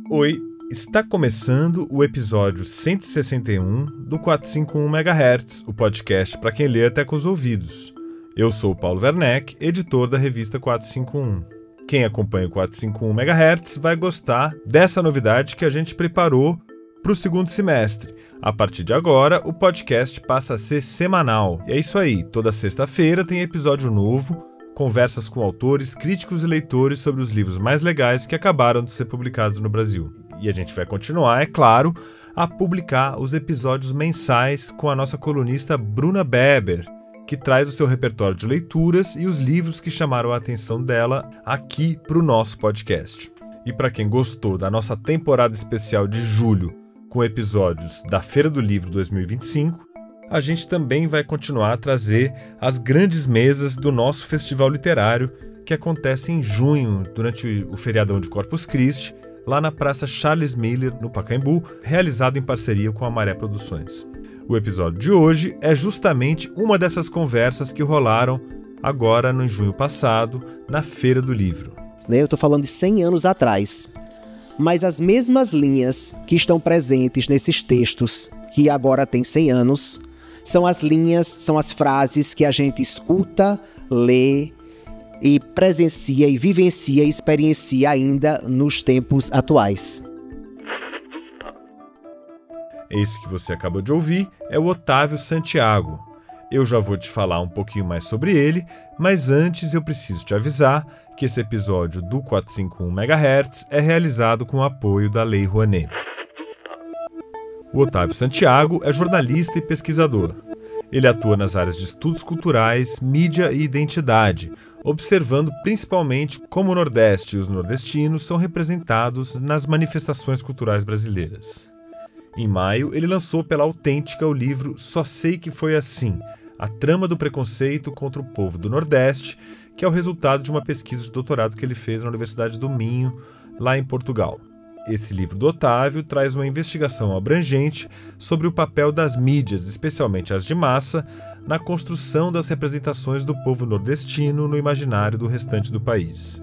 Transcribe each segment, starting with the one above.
Oi, está começando o episódio 161 do 451 MHz, o podcast para quem lê até com os ouvidos. Eu sou o Paulo Werneck, editor da revista 451. Quem acompanha o 451 MHz vai gostar dessa novidade que a gente preparou para o segundo semestre. A partir de agora, o podcast passa a ser semanal. E é isso aí, toda sexta-feira tem episódio novo, conversas com autores, críticos e leitores sobre os livros mais legais que acabaram de ser publicados no Brasil. E a gente vai continuar, é claro, a publicar os episódios mensais com a nossa colunista Bruna Beber, que traz o seu repertório de leituras e os livros que chamaram a atenção dela aqui para o nosso podcast. E para quem gostou da nossa temporada especial de julho, com episódios da Feira do Livro 2025, a gente também vai continuar a trazer as grandes mesas do nosso festival literário, que acontece em junho, durante o feriadão de Corpus Christi, lá na Praça Charles Miller, no Pacaembu, realizado em parceria com a Maré Produções. O episódio de hoje é justamente uma dessas conversas que rolaram agora no junho passado, na Feira do Livro. Eu estou falando de 100 anos atrás, mas as mesmas linhas que estão presentes nesses textos, que agora têm 100 anos, são as linhas, são as frases que a gente escuta, lê e presencia e vivencia e experiencia ainda nos tempos atuais. Esse que você acabou de ouvir é o Otávio Santiago. Eu já vou te falar um pouquinho mais sobre ele, mas antes eu preciso te avisar que esse episódio do 451 MHz é realizado com o apoio da Lei Rouanet. O Otávio Santiago é jornalista e pesquisador. Ele atua nas áreas de estudos culturais, mídia e identidade, observando principalmente como o Nordeste e os nordestinos são representados nas manifestações culturais brasileiras. Em maio, ele lançou pela Autêntica o livro Só Sei Que Foi Assim, a trama do preconceito contra o povo do Nordeste, que é o resultado de uma pesquisa de doutorado que ele fez na Universidade do Minho, lá em Portugal. Esse livro do Otávio traz uma investigação abrangente sobre o papel das mídias, especialmente as de massa, na construção das representações do povo nordestino no imaginário do restante do país.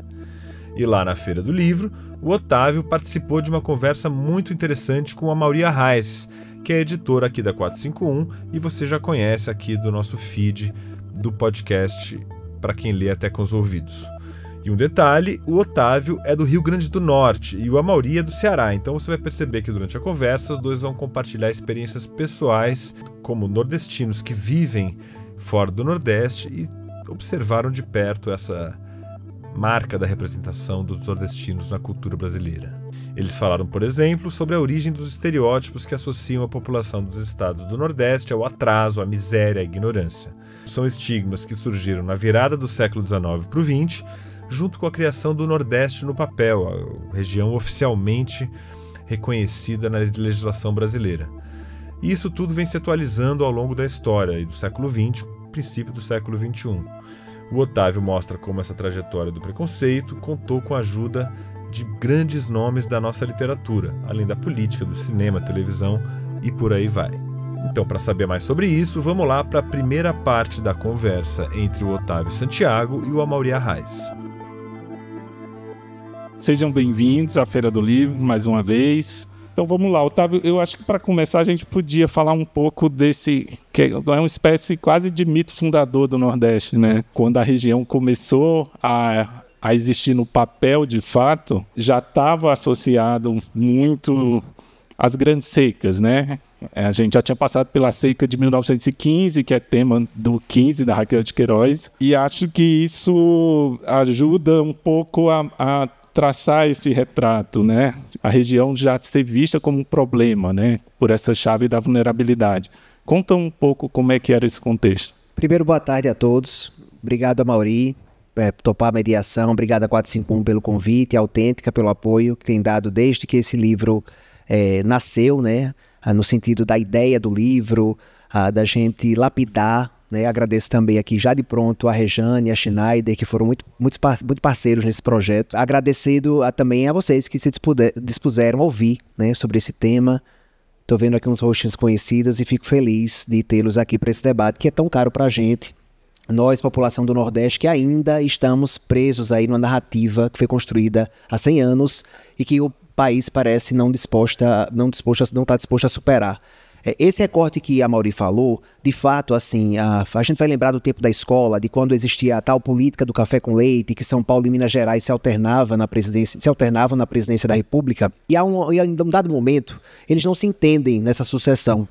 E lá na Feira do Livro, o Otávio participou de uma conversa muito interessante com a Amaury Arraes, que é editora aqui da 451 e você já conhece aqui do nosso feed do podcast para quem lê até com os ouvidos. E um detalhe, o Otávio é do Rio Grande do Norte e o Amaury é do Ceará, então você vai perceber que durante a conversa os dois vão compartilhar experiências pessoais como nordestinos que vivem fora do Nordeste e observaram de perto essa marca da representação dos nordestinos na cultura brasileira. Eles falaram, por exemplo, sobre a origem dos estereótipos que associam a população dos estados do Nordeste ao atraso, à miséria, à ignorância. São estigmas que surgiram na virada do século XIX para o XX, junto com a criação do Nordeste no papel, a região oficialmente reconhecida na legislação brasileira. E isso tudo vem se atualizando ao longo da história, do século XX, princípio do século XXI. O Otávio mostra como essa trajetória do preconceito contou com a ajuda de grandes nomes da nossa literatura, além da política, do cinema, televisão e por aí vai. Então, para saber mais sobre isso, vamos lá para a primeira parte da conversa entre o Otávio Santiago e o Amaury Arraes. Sejam bem-vindos à Feira do Livro, mais uma vez. Então vamos lá, Otávio, eu acho que para começar a gente podia falar um pouco desse, que é uma espécie quase de mito fundador do Nordeste, né? Quando a região começou a existir no papel de fato, já estava associado muito às grandes secas, né? A gente já tinha passado pela seca de 1915, que é tema do 15, da Raquel de Queiroz, e acho que isso ajuda um pouco a traçar esse retrato, né? A região já ser vista como um problema, né? Por essa chave da vulnerabilidade. Conta um pouco como é que era esse contexto. Primeiro, boa tarde a todos. Obrigado, Amaury, por topar a mediação. Obrigado a 451 pelo convite, a Autêntica pelo apoio que tem dado desde que esse livro nasceu, né? No sentido da ideia do livro, da gente lapidar, né? Agradeço também aqui já de pronto a Rejane e a Schneider, que foram muito parceiros nesse projeto. Agradecido também a vocês que se dispuseram a ouvir, né, sobre esse tema. Estou vendo aqui uns rostinhos conhecidos e fico feliz de tê-los aqui para esse debate que é tão caro para a gente, nós, população do Nordeste, que ainda estamos presos aí numa narrativa que foi construída há 100 anos e que o país parece não está disposto a superar. Esse recorte que a Mauri falou, de fato, assim, a gente vai lembrar do tempo da escola, de quando existia a tal política do café com leite, que São Paulo e Minas Gerais se alternavam na presidência da República, e em um dado momento, eles não se entendem nessa sucessão.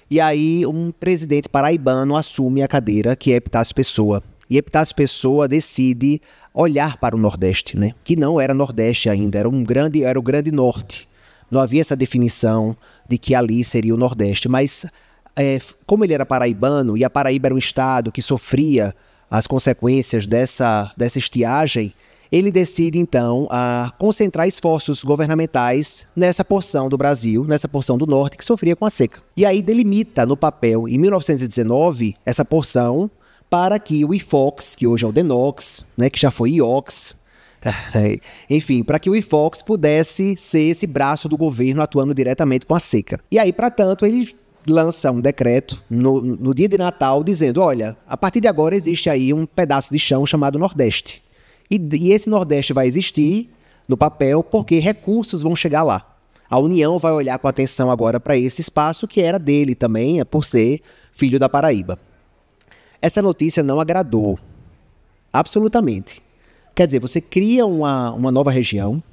E aí um presidente paraibano assume a cadeira, que é Epitácio Pessoa. E Epitácio Pessoa decide olhar para o Nordeste, né? Que não era Nordeste ainda, era o Grande Norte. Não havia essa definição de que ali seria o Nordeste, mas como ele era paraibano, e a Paraíba era um estado que sofria as consequências dessa estiagem, ele decide, então, a concentrar esforços governamentais nessa porção do Brasil, nessa porção do Norte, que sofria com a seca. E aí delimita no papel, em 1919, essa porção para que o IFOX, que hoje é o DENOX, né, que já foi IOX, enfim, para que o IFOX pudesse ser esse braço do governo atuando diretamente com a seca. E aí, para tanto, ele lança um decreto no dia de Natal dizendo, olha, a partir de agora existe aí um pedaço de chão chamado Nordeste. E esse Nordeste vai existir no papel porque recursos vão chegar lá. A União vai olhar com atenção agora para esse espaço que era dele também, por ser filho da Paraíba. Essa notícia não agradou, absolutamente. Quer dizer, você cria uma nova região,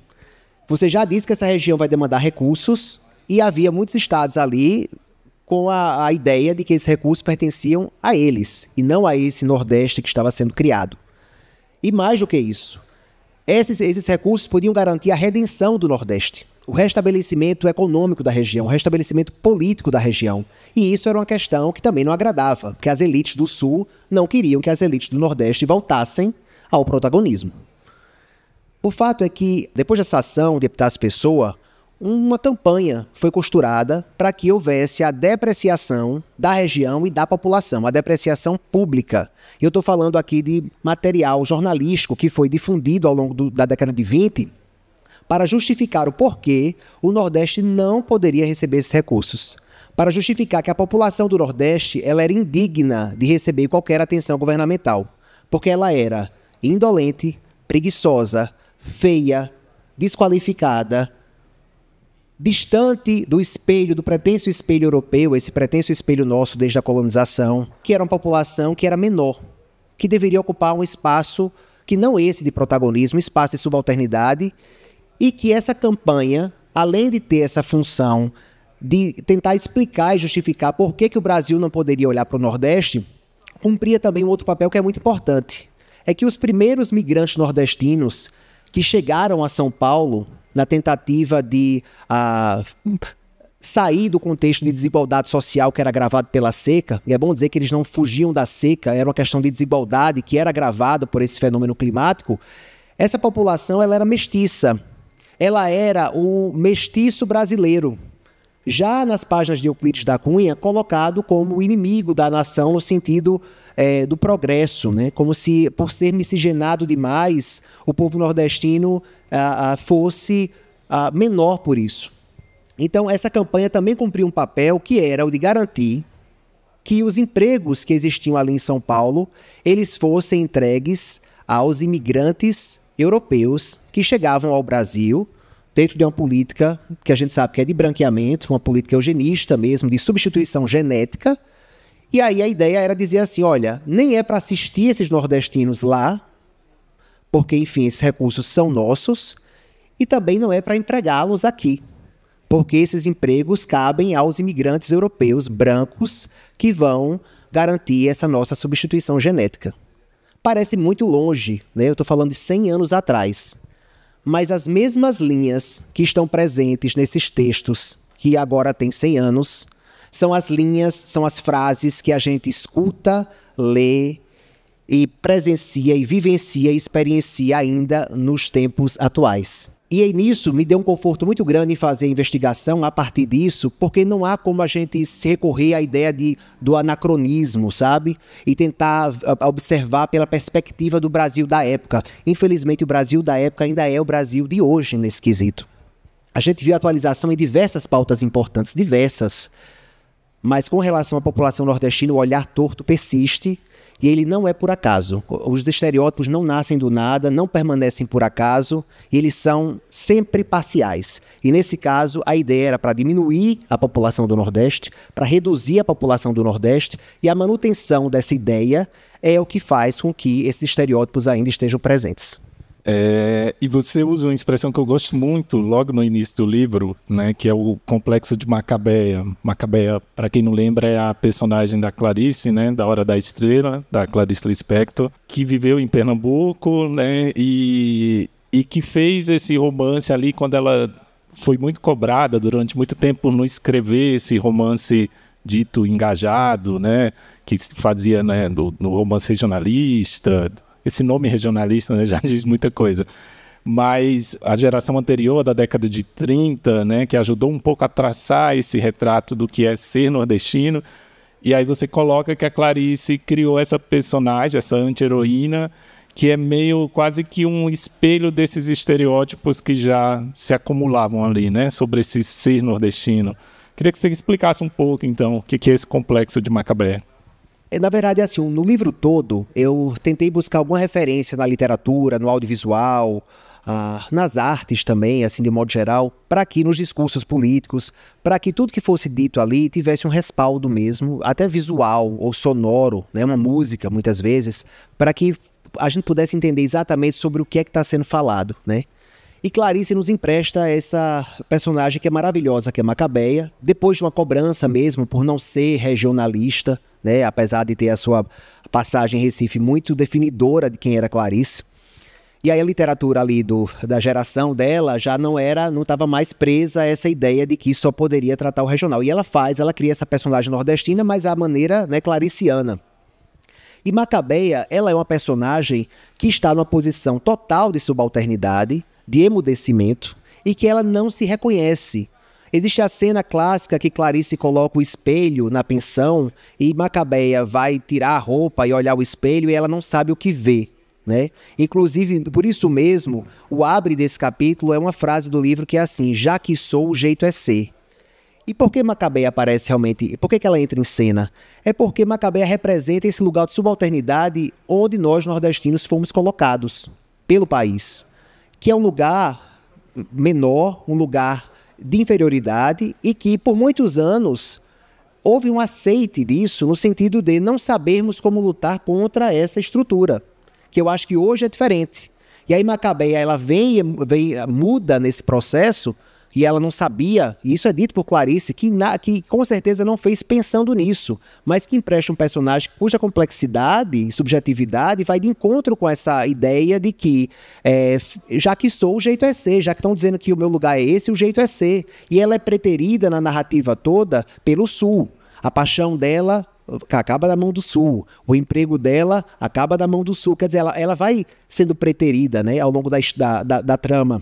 você já disse que essa região vai demandar recursos, e havia muitos estados ali com a ideia de que esses recursos pertenciam a eles, e não a esse Nordeste que estava sendo criado. E mais do que isso, esses recursos podiam garantir a redenção do Nordeste, o restabelecimento econômico da região, o restabelecimento político da região. E isso era uma questão que também não agradava, porque as elites do Sul não queriam que as elites do Nordeste voltassem ao protagonismo. O fato é que, depois dessa ação de Epitácio Pessoa, uma campanha foi costurada para que houvesse a depreciação da região e da população, a depreciação pública. E eu estou falando aqui de material jornalístico que foi difundido ao longo da década de 20 para justificar o porquê o Nordeste não poderia receber esses recursos. Para justificar que a população do Nordeste ela era indigna de receber qualquer atenção governamental, porque ela era indolente, preguiçosa, feia, desqualificada, distante do espelho, do pretenso espelho europeu, esse pretenso espelho nosso desde a colonização, que era uma população que era menor, que deveria ocupar um espaço que não esse de protagonismo, um espaço de subalternidade, e que essa campanha, além de ter essa função de tentar explicar e justificar por que o Brasil não poderia olhar para o Nordeste, cumpria também um outro papel que é muito importante. É que os primeiros migrantes nordestinos que chegaram a São Paulo na tentativa de sair do contexto de desigualdade social que era agravado pela seca, e é bom dizer que eles não fugiam da seca, era uma questão de desigualdade que era agravada por esse fenômeno climático, essa população ela era mestiça, ela era o mestiço brasileiro, já nas páginas de Euclides da Cunha, colocado como o inimigo da nação no sentido do progresso, né? Como se, por ser miscigenado demais, o povo nordestino fosse menor por isso. Então, essa campanha também cumpriu um papel que era o de garantir que os empregos que existiam ali em São Paulo, eles fossem entregues aos imigrantes europeus que chegavam ao Brasil, dentro de uma política que a gente sabe que é de branqueamento, uma política eugenista mesmo, de substituição genética. E aí a ideia era dizer assim, olha, nem é para assistir esses nordestinos lá, porque, enfim, esses recursos são nossos, e também não é para empregá-los aqui, porque esses empregos cabem aos imigrantes europeus brancos que vão garantir essa nossa substituição genética. Parece muito longe, né? Eu estou falando de 100 anos atrás. Mas as mesmas linhas que estão presentes nesses textos, que agora têm 100 anos, são as linhas, são as frases que a gente escuta, lê e presencia e vivencia e experiencia ainda nos tempos atuais. E aí, nisso me deu um conforto muito grande em fazer a investigação a partir disso, porque não há como a gente se recorrer à ideia do anacronismo, sabe? E tentar observar pela perspectiva do Brasil da época. Infelizmente, o Brasil da época ainda é o Brasil de hoje nesse quesito. A gente viu atualização em diversas pautas importantes, diversas. Mas com relação à população nordestina, o olhar torto persiste E ele não é por acaso. Os estereótipos não nascem do nada, não permanecem por acaso, eles são sempre parciais. E nesse caso, a ideia era para diminuir a população do Nordeste, para reduzir a população do Nordeste, e a manutenção dessa ideia é o que faz com que esses estereótipos ainda estejam presentes. E você usa uma expressão que eu gosto muito logo no início do livro, né, que é o complexo de Macabeia. Macabeia, para quem não lembra, é a personagem da Clarice, né, da Hora da Estrela, da Clarice Lispector, que viveu em Pernambuco, né, e que fez esse romance ali quando ela foi muito cobrada durante muito tempo por não escrever esse romance dito engajado, né, que se fazia, né, no romance regionalista. Esse nome regionalista, né, já diz muita coisa. Mas a geração anterior, da década de 30, né, que ajudou um pouco a traçar esse retrato do que é ser nordestino. E aí você coloca que a Clarice criou essa personagem, essa anti-heroína, que é meio quase que um espelho desses estereótipos que já se acumulavam ali, né, sobre esse ser nordestino. Queria que você explicasse um pouco, então, o que é esse complexo de Macabeia. Na verdade, assim, no livro todo, eu tentei buscar alguma referência na literatura, no audiovisual, nas artes também, assim, de modo geral, para que nos discursos políticos, para que tudo que fosse dito ali tivesse um respaldo mesmo, até visual ou sonoro, né, uma música, muitas vezes, para que a gente pudesse entender exatamente sobre o que é que está sendo falado, né? E Clarice nos empresta essa personagem que é maravilhosa, que é Macabeia, depois de uma cobrança mesmo por não ser regionalista, né, apesar de ter a sua passagem em Recife muito definidora de quem era Clarice. E aí a literatura ali da geração dela já não estava mais presa a essa ideia de que só poderia tratar o regional. E ela cria essa personagem nordestina, mas à maneira, né, clariciana. E Macabeia, ela é uma personagem que está numa posição total de subalternidade, de emudecimento, e que ela não se reconhece. Existe a cena clássica que Clarice coloca o espelho na pensão e Macabeia vai tirar a roupa e olhar o espelho e ela não sabe o que vê, né? Inclusive, por isso mesmo, o abre desse capítulo é uma frase do livro que é assim: já que sou, o jeito é ser. E por que Macabeia aparece realmente? Por que ela entra em cena? É porque Macabeia representa esse lugar de subalternidade onde nós, nordestinos, fomos colocados pelo país, que é um lugar menor, um lugar de inferioridade e que, por muitos anos, houve um aceite disso no sentido de não sabermos como lutar contra essa estrutura, que eu acho que hoje é diferente. E aí Macabeia, ela muda nesse processo e ela não sabia, e isso é dito por Clarice, que com certeza não fez pensando nisso, mas que empresta um personagem cuja complexidade e subjetividade vai de encontro com essa ideia de que, já que sou, o jeito é ser, já que estão dizendo que o meu lugar é esse, o jeito é ser. E ela é preterida na narrativa toda pelo Sul. A paixão dela acaba na mão do Sul, o emprego dela acaba na mão do Sul, quer dizer, ela vai sendo preterida, né, ao longo da trama.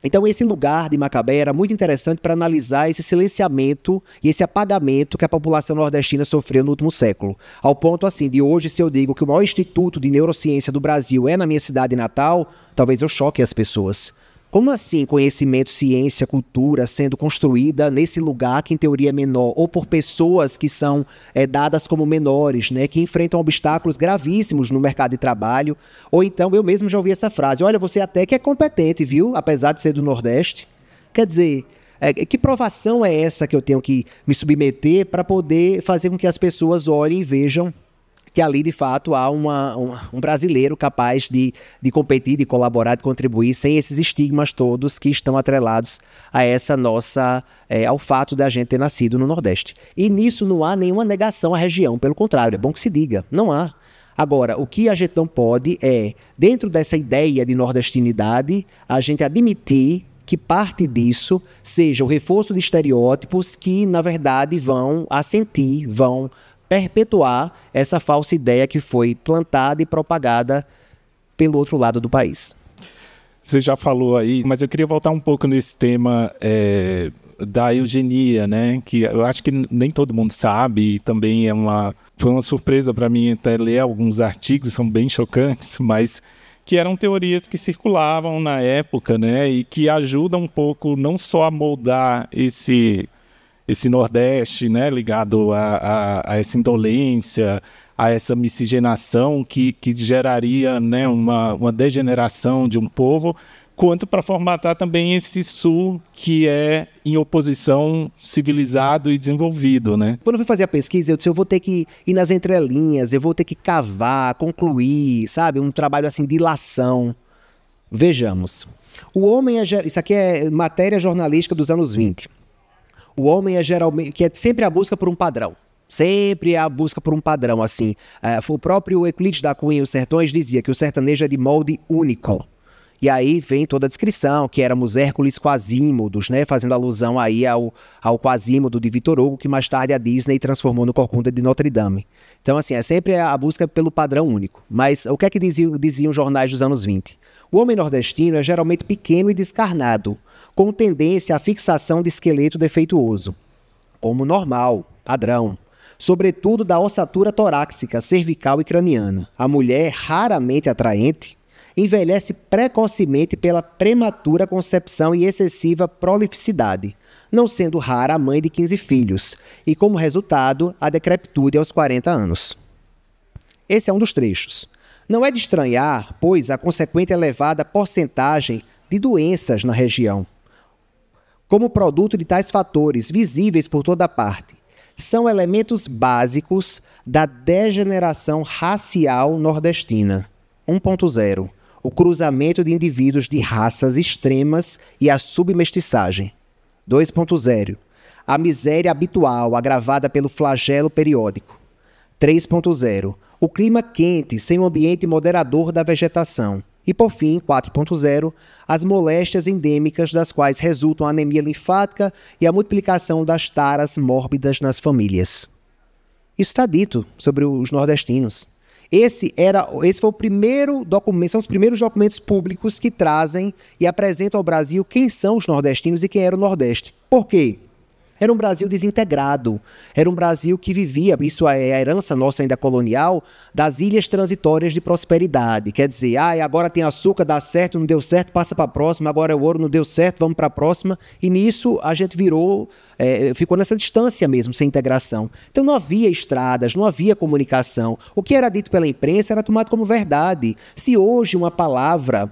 Então esse lugar de Macabeia era muito interessante para analisar esse silenciamento e esse apagamento que a população nordestina sofreu no último século. Ao ponto assim, de hoje, se eu digo que o maior instituto de neurociência do Brasil é na minha cidade natal, talvez eu choque as pessoas. Como assim conhecimento, ciência, cultura sendo construída nesse lugar que em teoria é menor, ou por pessoas que são dadas como menores, né, que enfrentam obstáculos gravíssimos no mercado de trabalho? Ou então eu mesmo já ouvi essa frase: olha, você até que é competente, viu, apesar de ser do Nordeste. Quer dizer, que provação é essa que eu tenho que me submeter para poder fazer com que as pessoas olhem e vejam que ali, de fato, há um brasileiro capaz de competir, de colaborar, de contribuir, sem esses estigmas todos que estão atrelados a essa nossa, ao fato de a gente ter nascido no Nordeste. E nisso não há nenhuma negação à região, pelo contrário, é bom que se diga, não há. Agora, o que a gente não pode é, dentro dessa ideia de nordestinidade, a gente admitir que parte disso seja o reforço de estereótipos que, na verdade, vão assentir, vão perpetuar essa falsa ideia que foi plantada e propagada pelo outro lado do país. Você já falou aí, mas eu queria voltar um pouco nesse tema da eugenia, né? Que eu acho que nem todo mundo sabe, e também foi uma surpresa para mim até ler alguns artigos, são bem chocantes, mas que eram teorias que circulavam na época, né? E que ajudam um pouco não só a moldar esse Nordeste, né, ligado a essa indolência, a essa miscigenação que geraria, né, uma degeneração de um povo, quanto para formatar também esse sul que é, em oposição, civilizado e desenvolvido, né? Quando eu fui fazer a pesquisa, eu disse, eu vou ter que ir nas entrelinhas, eu vou ter que cavar, concluir, sabe? Um trabalho assim de ilação. Vejamos. O homem isso aqui é matéria jornalística dos anos 20. O homem é geralmente, que é sempre a busca por um padrão. Sempre a busca por um padrão, assim. O próprio Euclides da Cunha e os Sertões dizia que o sertanejo é de molde único. E aí vem toda a descrição, que éramos Hércules Quasímodos, né? Fazendo alusão aí ao Quasímodo de Victor Hugo, que mais tarde a Disney transformou no Corcunda de Notre Dame. Então, assim, é sempre a busca pelo padrão único. Mas o que é que diziam os jornais dos anos 20? O homem nordestino é geralmente pequeno e descarnado, com tendência à fixação de esqueleto defeituoso, como normal, padrão, sobretudo da ossatura torácica, cervical e craniana. A mulher, raramente atraente, envelhece precocemente pela prematura concepção e excessiva prolificidade, não sendo rara a mãe de 15 filhos, e como resultado, a decrepitude aos 40 anos. Esse é um dos trechos. Não é de estranhar, pois, a consequente elevada porcentagem de doenças na região, como produto de tais fatores visíveis por toda parte. São elementos básicos da degeneração racial nordestina. 1.0. O cruzamento de indivíduos de raças extremas e a submestiçagem. 2.0. A miséria habitual agravada pelo flagelo periódico. 3.0. O clima quente sem um ambiente moderador da vegetação. E, por fim, 4.0, as moléstias endêmicas das quais resultam a anemia linfática e a multiplicação das taras mórbidas nas famílias. Isso está dito sobre os nordestinos. Esse foi o primeiro documento, são os primeiros documentos públicos que trazem e apresentam ao Brasil quem são os nordestinos e quem era o Nordeste. Por quê? Era um Brasil desintegrado, era um Brasil que vivia, isso é a herança nossa ainda colonial, das ilhas transitórias de prosperidade. Quer dizer, agora tem açúcar, dá certo, não deu certo, passa para a próxima, agora o ouro não deu certo, vamos para a próxima. E nisso a gente ficou nessa distância mesmo, sem integração. Então não havia estradas, não havia comunicação. O que era dito pela imprensa era tomado como verdade. Se hoje uma palavra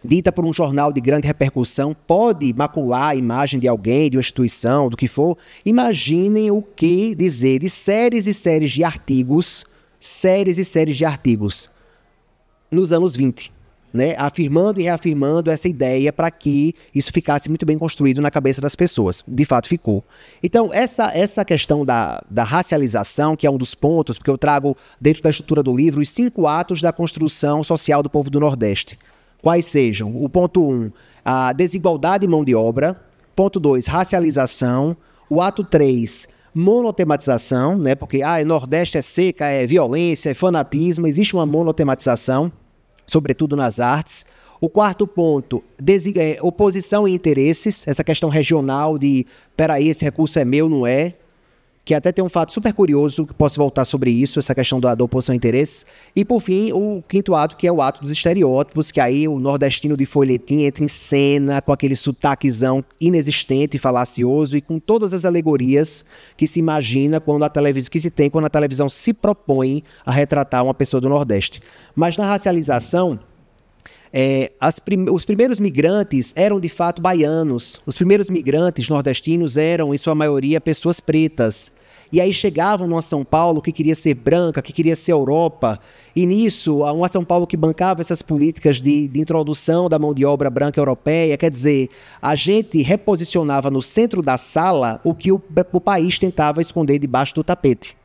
dita por um jornal de grande repercussão pode macular a imagem de alguém, de uma instituição, do que for, imaginem o que dizer de séries e séries de artigos nos anos 20, né? Afirmando e reafirmando essa ideia para que isso ficasse muito bem construído na cabeça das pessoas. De fato ficou. Então essa questão da racialização, que é um dos pontos, porque eu trago dentro da estrutura do livro os 5 atos da construção social do povo do Nordeste. Quais sejam? O ponto 1, a desigualdade de mão de obra. Ponto 2, racialização. O ato 3, monotematização, né? Porque Nordeste é seca, é violência, é fanatismo. Existe uma monotematização, sobretudo nas artes. O quarto ponto, oposição e interesses. Essa questão regional de, peraí, esse recurso é meu, não é? Que até tem um fato super curioso, que posso voltar sobre isso, essa questão da oposição a interesses. E, por fim, o quinto ato, que é o ato dos estereótipos, que aí o nordestino de folhetim entra em cena com aquele sotaquezão inexistente e falacioso e com todas as alegorias que se imagina quando a televisão se propõe a retratar uma pessoa do Nordeste. Mas na racialização, os primeiros migrantes eram de fato baianos. Os primeiros migrantes nordestinos eram, em sua maioria, pessoas pretas. E aí chegavam numa São Paulo que queria ser branca, que queria ser Europa. E nisso, uma São Paulo que bancava essas políticas de introdução da mão de obra branca europeia. Quer dizer, a gente reposicionava no centro da sala o que o país tentava esconder debaixo do tapete.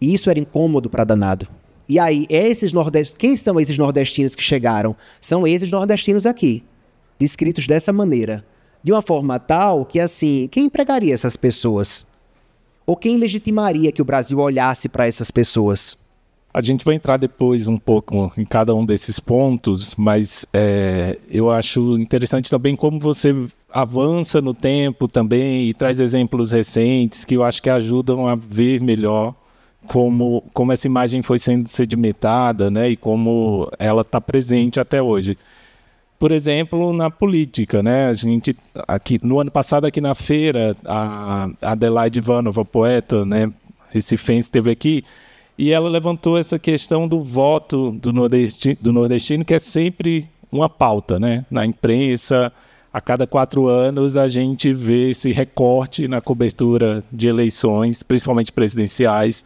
E isso era incômodo para danado. E aí, quem são esses nordestinos que chegaram? São esses nordestinos aqui, descritos dessa maneira. De uma forma tal que, assim, quem empregaria essas pessoas? Ou quem legitimaria que o Brasil olhasse para essas pessoas? A gente vai entrar depois um pouco em cada um desses pontos, mas eu acho interessante também como você avança no tempo também e traz exemplos recentes que eu acho que ajudam a ver melhor como essa imagem foi sendo sedimentada, né, e como ela está presente até hoje. Por exemplo, na política, né? A gente, no ano passado, aqui na feira, a Adelaide Ivanova, poeta, né, recifense, esteve aqui, e ela levantou essa questão do voto do nordestino, que é sempre uma pauta, né? Na imprensa, a cada 4 anos a gente vê esse recorte na cobertura de eleições, principalmente presidenciais,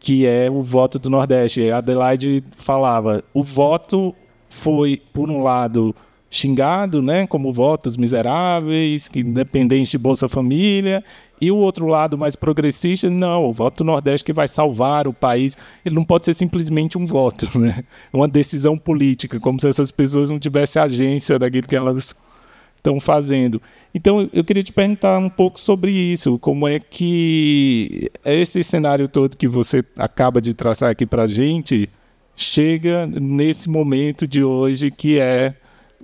que é o voto do Nordeste. A Adelaide falava, o voto foi, por um lado, xingado, né, como votos miseráveis, que independentes de Bolsa Família, e o outro lado mais progressista, não, o voto do Nordeste que vai salvar o país, ele não pode ser simplesmente um voto, né, uma decisão política, como se essas pessoas não tivessem agência daquilo que elas estão fazendo. Então, eu queria te perguntar um pouco sobre isso, como é que esse cenário todo que você acaba de traçar aqui para a gente chega nesse momento de hoje, que é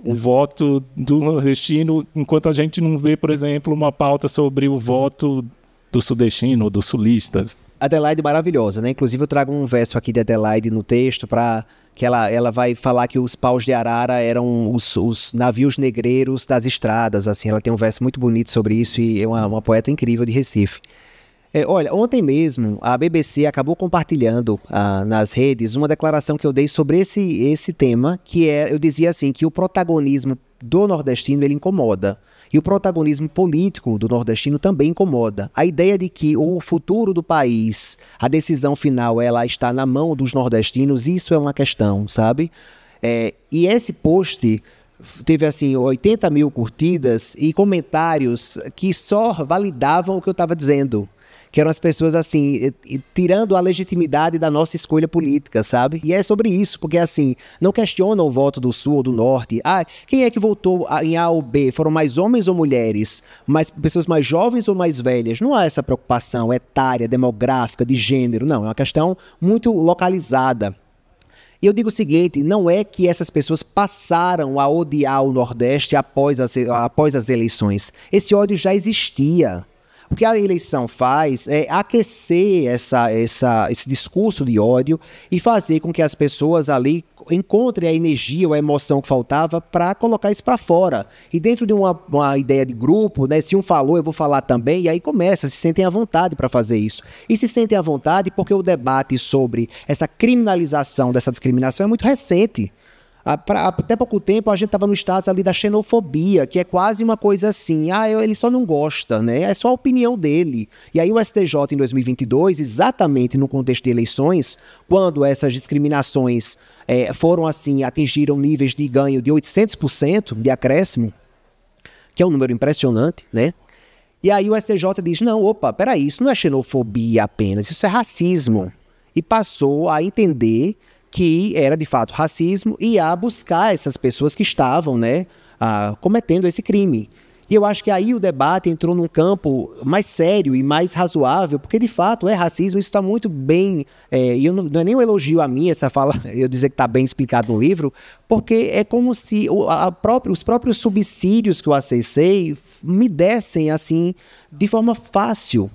o voto do nordestino, enquanto a gente não vê, por exemplo, uma pauta sobre o voto do sudestino ou do sulista. Adelaide maravilhosa, né? Inclusive eu trago um verso aqui de Adelaide no texto para que ela vai falar que os paus de arara eram os navios negreiros das estradas, assim. Ela tem um verso muito bonito sobre isso e é uma poeta incrível de Recife. Olha, ontem mesmo a BBC acabou compartilhando nas redes uma declaração que eu dei sobre esse tema, que eu dizia assim, que o protagonismo do nordestino ele incomoda. E o protagonismo político do nordestino também incomoda. A ideia de que o futuro do país, a decisão final, ela está na mão dos nordestinos, isso é uma questão, sabe? E esse post teve, assim, 80 mil curtidas e comentários que só validavam o que eu estava dizendo. Que eram as pessoas, assim, tirando a legitimidade da nossa escolha política, sabe? E é sobre isso, porque, assim, não questionam o voto do Sul ou do Norte. Quem é que votou em A ou B? Foram mais homens ou mulheres? Pessoas mais jovens ou mais velhas? Não há essa preocupação etária, demográfica, de gênero, não. É uma questão muito localizada. E eu digo o seguinte, não é que essas pessoas passaram a odiar o Nordeste após as eleições. Esse ódio já existia. O que a eleição faz é aquecer esse discurso de ódio e fazer com que as pessoas ali encontrem a energia ou a emoção que faltava para colocar isso para fora. E dentro de uma ideia de grupo, né, se um falou, eu vou falar também, e aí se sentem à vontade para fazer isso. E se sentem à vontade porque o debate sobre essa criminalização dessa discriminação é muito recente. Até pouco tempo a gente estava no status ali da xenofobia, que é quase uma coisa assim, ele só não gosta, né? É só a opinião dele. E aí o STJ em 2022, exatamente no contexto de eleições, quando essas discriminações foram assim, atingiram níveis de ganho de 800% de acréscimo, que é um número impressionante, né? E aí o STJ diz, peraí, isso não é xenofobia apenas, isso é racismo. E passou a entender que era de fato racismo e a buscar essas pessoas que estavam, né, cometendo esse crime. E eu acho que aí o debate entrou num campo mais sério e mais razoável, porque de fato é racismo, isso está muito bem, e não é nem um elogio a mim, essa fala, eu dizer que está bem explicado no livro, porque é como se os próprios subsídios que eu acessei me dessem assim, de forma fácil.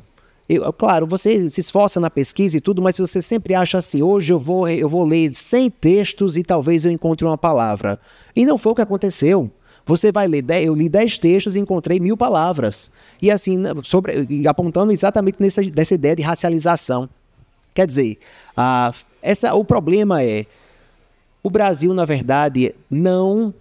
Claro, você se esforça na pesquisa e tudo, mas você sempre acha assim, hoje eu vou ler 100 textos e talvez eu encontre uma palavra. E não foi o que aconteceu. Você vai ler, eu li 10 textos e encontrei 1000 palavras. E assim, apontando exatamente nessa ideia de racialização. Quer dizer, o problema é, o Brasil, na verdade, não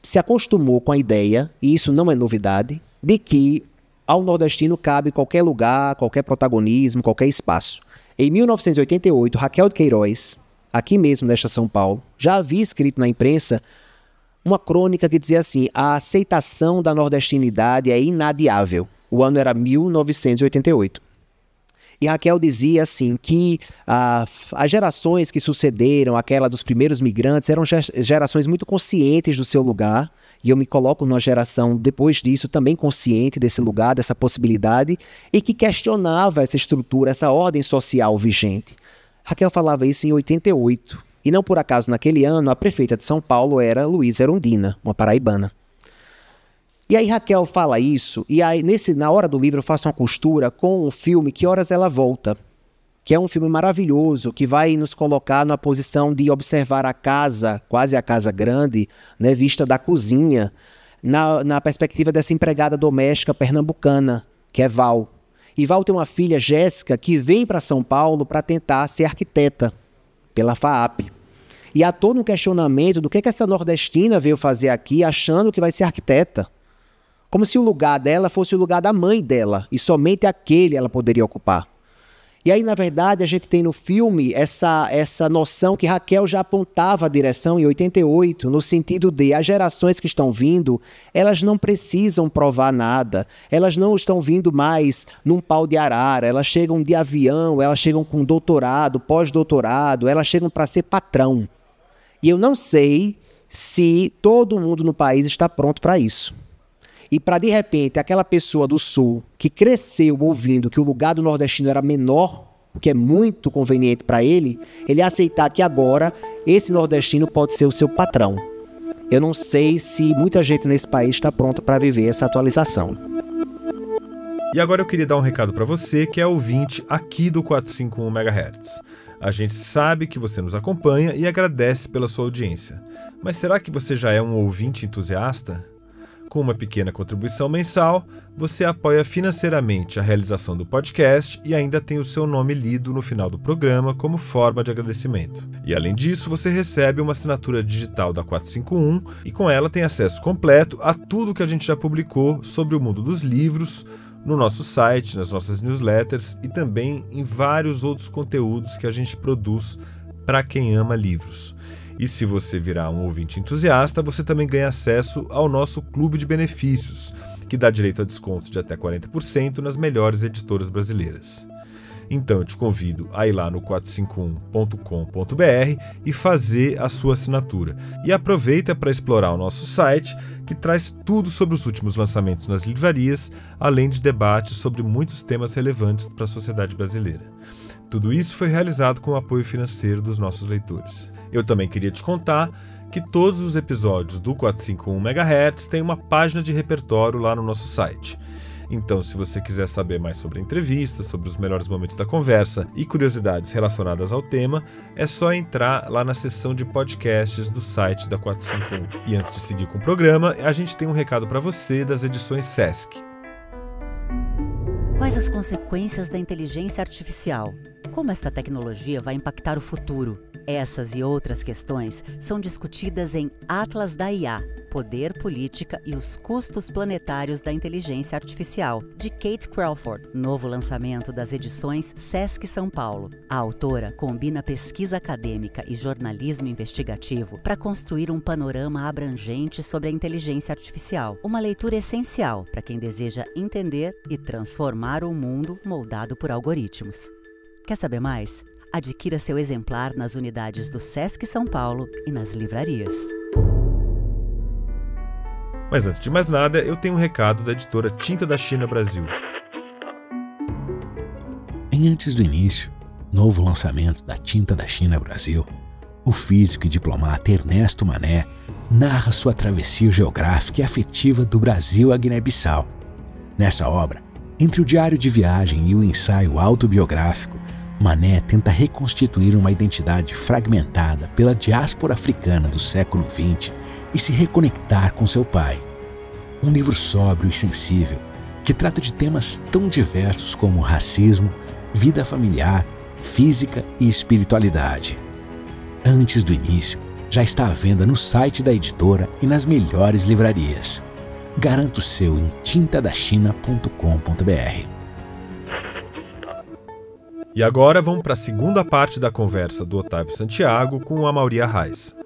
se acostumou com a ideia, e isso não é novidade, de que ao nordestino cabe qualquer lugar, qualquer protagonismo, qualquer espaço. Em 1988, Raquel de Queiroz, aqui mesmo nesta São Paulo, já havia escrito na imprensa uma crônica que dizia assim, a aceitação da nordestinidade é inadiável. O ano era 1988. E Raquel dizia assim que as gerações que sucederam, aquela dos primeiros migrantes, eram gerações muito conscientes do seu lugar, e eu me coloco numa geração depois disso também consciente desse lugar, dessa possibilidade, e que questionava essa estrutura, essa ordem social vigente. Raquel falava isso em 88, e não por acaso naquele ano a prefeita de São Paulo era Luísa Erundina, uma paraibana. E aí Raquel fala isso, e aí na hora do livro eu faço uma costura com um filme Que Horas Ela Volta, que é um filme maravilhoso, que vai nos colocar na posição de observar a casa, quase a casa grande, né, vista da cozinha, na perspectiva dessa empregada doméstica pernambucana, que é Val. E Val tem uma filha, Jéssica, que vem para São Paulo para tentar ser arquiteta pela FAAP. E há todo um questionamento do que essa nordestina veio fazer aqui achando que vai ser arquiteta. Como se o lugar dela fosse o lugar da mãe dela, e somente aquele ela poderia ocupar. E aí, na verdade, a gente tem no filme essa noção que Raquel já apontava a direção em 88, no sentido de as gerações que estão vindo, elas não precisam provar nada, elas não estão vindo mais num pau de arara, elas chegam de avião, elas chegam com doutorado, pós-doutorado, elas chegam para ser patrão. E eu não sei se todo mundo no país está pronto para isso. E para, de repente, aquela pessoa do Sul que cresceu ouvindo que o lugar do nordestino era menor, o que é muito conveniente para ele aceitar que agora esse nordestino pode ser o seu patrão. Eu não sei se muita gente nesse país está pronta para viver essa atualização. E agora eu queria dar um recado para você que é ouvinte aqui do 451 MHz. A gente sabe que você nos acompanha e agradece pela sua audiência. Mas será que você já é um ouvinte entusiasta? Com uma pequena contribuição mensal, você apoia financeiramente a realização do podcast e ainda tem o seu nome lido no final do programa como forma de agradecimento. E além disso, você recebe uma assinatura digital da 451 e com ela tem acesso completo a tudo que a gente já publicou sobre o mundo dos livros, no nosso site, nas nossas newsletters e também em vários outros conteúdos que a gente produz para quem ama livros. E se você virar um ouvinte entusiasta, você também ganha acesso ao nosso clube de benefícios, que dá direito a descontos de até 40% nas melhores editoras brasileiras. Então eu te convido a ir lá no 451.com.br e fazer a sua assinatura. E aproveita para explorar o nosso site, que traz tudo sobre os últimos lançamentos nas livrarias, além de debates sobre muitos temas relevantes para a sociedade brasileira. Tudo isso foi realizado com o apoio financeiro dos nossos leitores. Eu também queria te contar que todos os episódios do 451 MHz têm uma página de repertório lá no nosso site. Então, se você quiser saber mais sobre a entrevista, sobre os melhores momentos da conversa e curiosidades relacionadas ao tema, é só entrar lá na seção de podcasts do site da 451. E antes de seguir com o programa, a gente tem um recado para você das edições Sesc. Quais as consequências da inteligência artificial? Como esta tecnologia vai impactar o futuro? Essas e outras questões são discutidas em Atlas da IA, Poder, Política e os Custos Planetários da Inteligência Artificial, de Kate Crawford, novo lançamento das edições Sesc São Paulo. A autora combina pesquisa acadêmica e jornalismo investigativo para construir um panorama abrangente sobre a inteligência artificial, uma leitura essencial para quem deseja entender e transformar o mundo moldado por algoritmos. Quer saber mais? Adquira seu exemplar nas unidades do Sesc São Paulo e nas livrarias. Mas antes de mais nada, eu tenho um recado da editora Tinta da China Brasil. Em Antes do Início, novo lançamento da Tinta da China Brasil, o físico e diplomata Ernesto Mané narra sua travessia geográfica e afetiva do Brasil à Guiné-Bissau. Nessa obra, entre o diário de viagem e o ensaio autobiográfico, Mané tenta reconstituir uma identidade fragmentada pela diáspora africana do século XX e se reconectar com seu pai. Um livro sóbrio e sensível, que trata de temas tão diversos como racismo, vida familiar, física e espiritualidade. Antes do Início, já está à venda no site da editora e nas melhores livrarias. Garanta o seu em tintadachina.com.br. E agora vamos para a segunda parte da conversa do Otávio Santiago com a Mauri Arraes.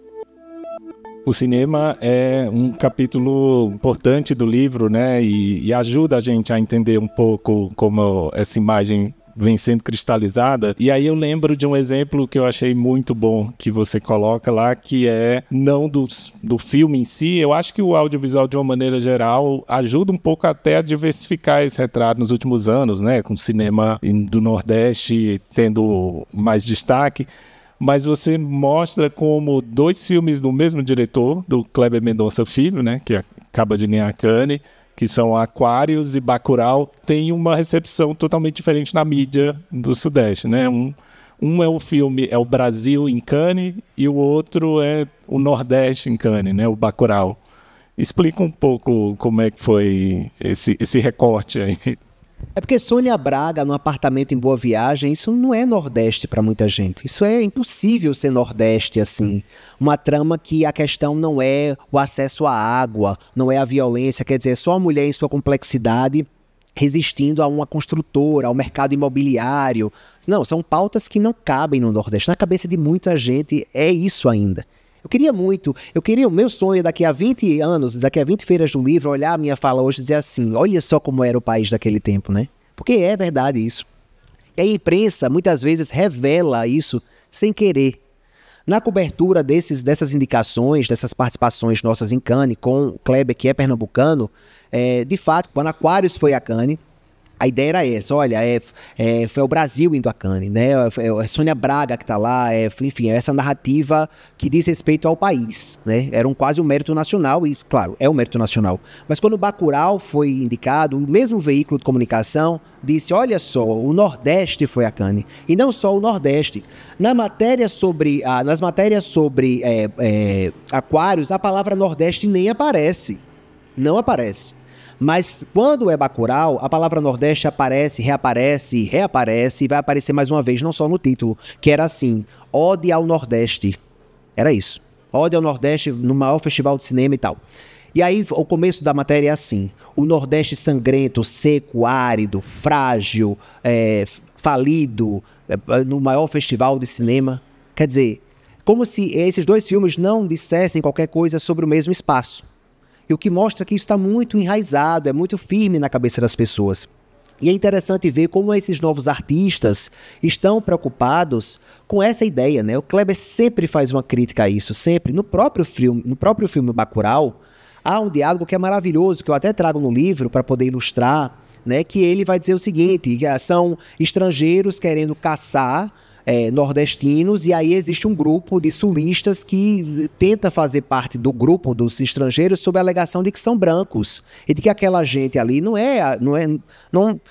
O cinema é um capítulo importante do livro, né? E ajuda a gente a entender um pouco como essa imagem vem sendo cristalizada. E aí eu lembro de um exemplo que eu achei muito bom que você coloca lá, que é não do filme em si. Eu acho que o audiovisual, de uma maneira geral, ajuda um pouco até a diversificar esse retrato nos últimos anos, né? Com o cinema do Nordeste tendo mais destaque. Mas você mostra como dois filmes do mesmo diretor, do Kleber Mendonça Filho, né? Que acaba de ganhar Cannes, que são Aquários e Bacurau, tem uma recepção totalmente diferente na mídia do Sudeste, né? Um é o filme, é o Brasil em Cannes, e o outro é o Nordeste em Cannes, né? O Bacurau. Explica um pouco como é que foi esse recorte aí. É porque Sônia Braga, num apartamento em Boa Viagem, isso não é Nordeste para muita gente. Isso é impossível ser Nordeste, assim. Uma trama que a questão não é o acesso à água, não é a violência, quer dizer, é só a mulher em sua complexidade resistindo a uma construtora, ao mercado imobiliário. Não, são pautas que não cabem no Nordeste. Na cabeça de muita gente é isso ainda. O meu sonho daqui a 20 anos, daqui a 20 feiras do livro, olhar a minha fala hoje e dizer assim, olha só como era o país daquele tempo, né? Porque é verdade isso. E a imprensa muitas vezes revela isso sem querer. Na cobertura dessas indicações, dessas participações nossas em Cannes, com o Kleber, que é pernambucano, de fato, quando Aquários foi a Cannes, a ideia era essa, olha, foi o Brasil indo a Cannes, né? É Sônia Braga que está lá, enfim, essa narrativa que diz respeito ao país, né? Era quase um mérito nacional, e claro, é um mérito nacional. Mas quando o Bacurau foi indicado, o mesmo veículo de comunicação disse, olha só, o Nordeste foi a Cannes, e não só o Nordeste. Nas matérias sobre Aquários, a palavra Nordeste nem aparece, não aparece. Mas quando é Bacurau, a palavra Nordeste aparece, reaparece e vai aparecer mais uma vez, não só no título, que era assim, Ode ao Nordeste. Era isso. Ode ao Nordeste no maior festival de cinema e tal. E aí o começo da matéria é assim, o Nordeste sangrento, seco, árido, frágil, falido, no maior festival de cinema. Quer dizer, como se esses dois filmes não dissessem qualquer coisa sobre o mesmo espaço. E o que mostra que isso está muito enraizado, é muito firme na cabeça das pessoas. E é interessante ver como esses novos artistas estão preocupados com essa ideia, né? O Kleber sempre faz uma crítica a isso, sempre. No próprio filme Bacurau, há um diálogo que é maravilhoso, que eu até trago no livro para poder ilustrar, né? Que ele vai dizer o seguinte, que são estrangeiros querendo caçar nordestinos, e aí existe um grupo de sulistas que tenta fazer parte do grupo dos estrangeiros sob a alegação de que são brancos, e de que aquela gente ali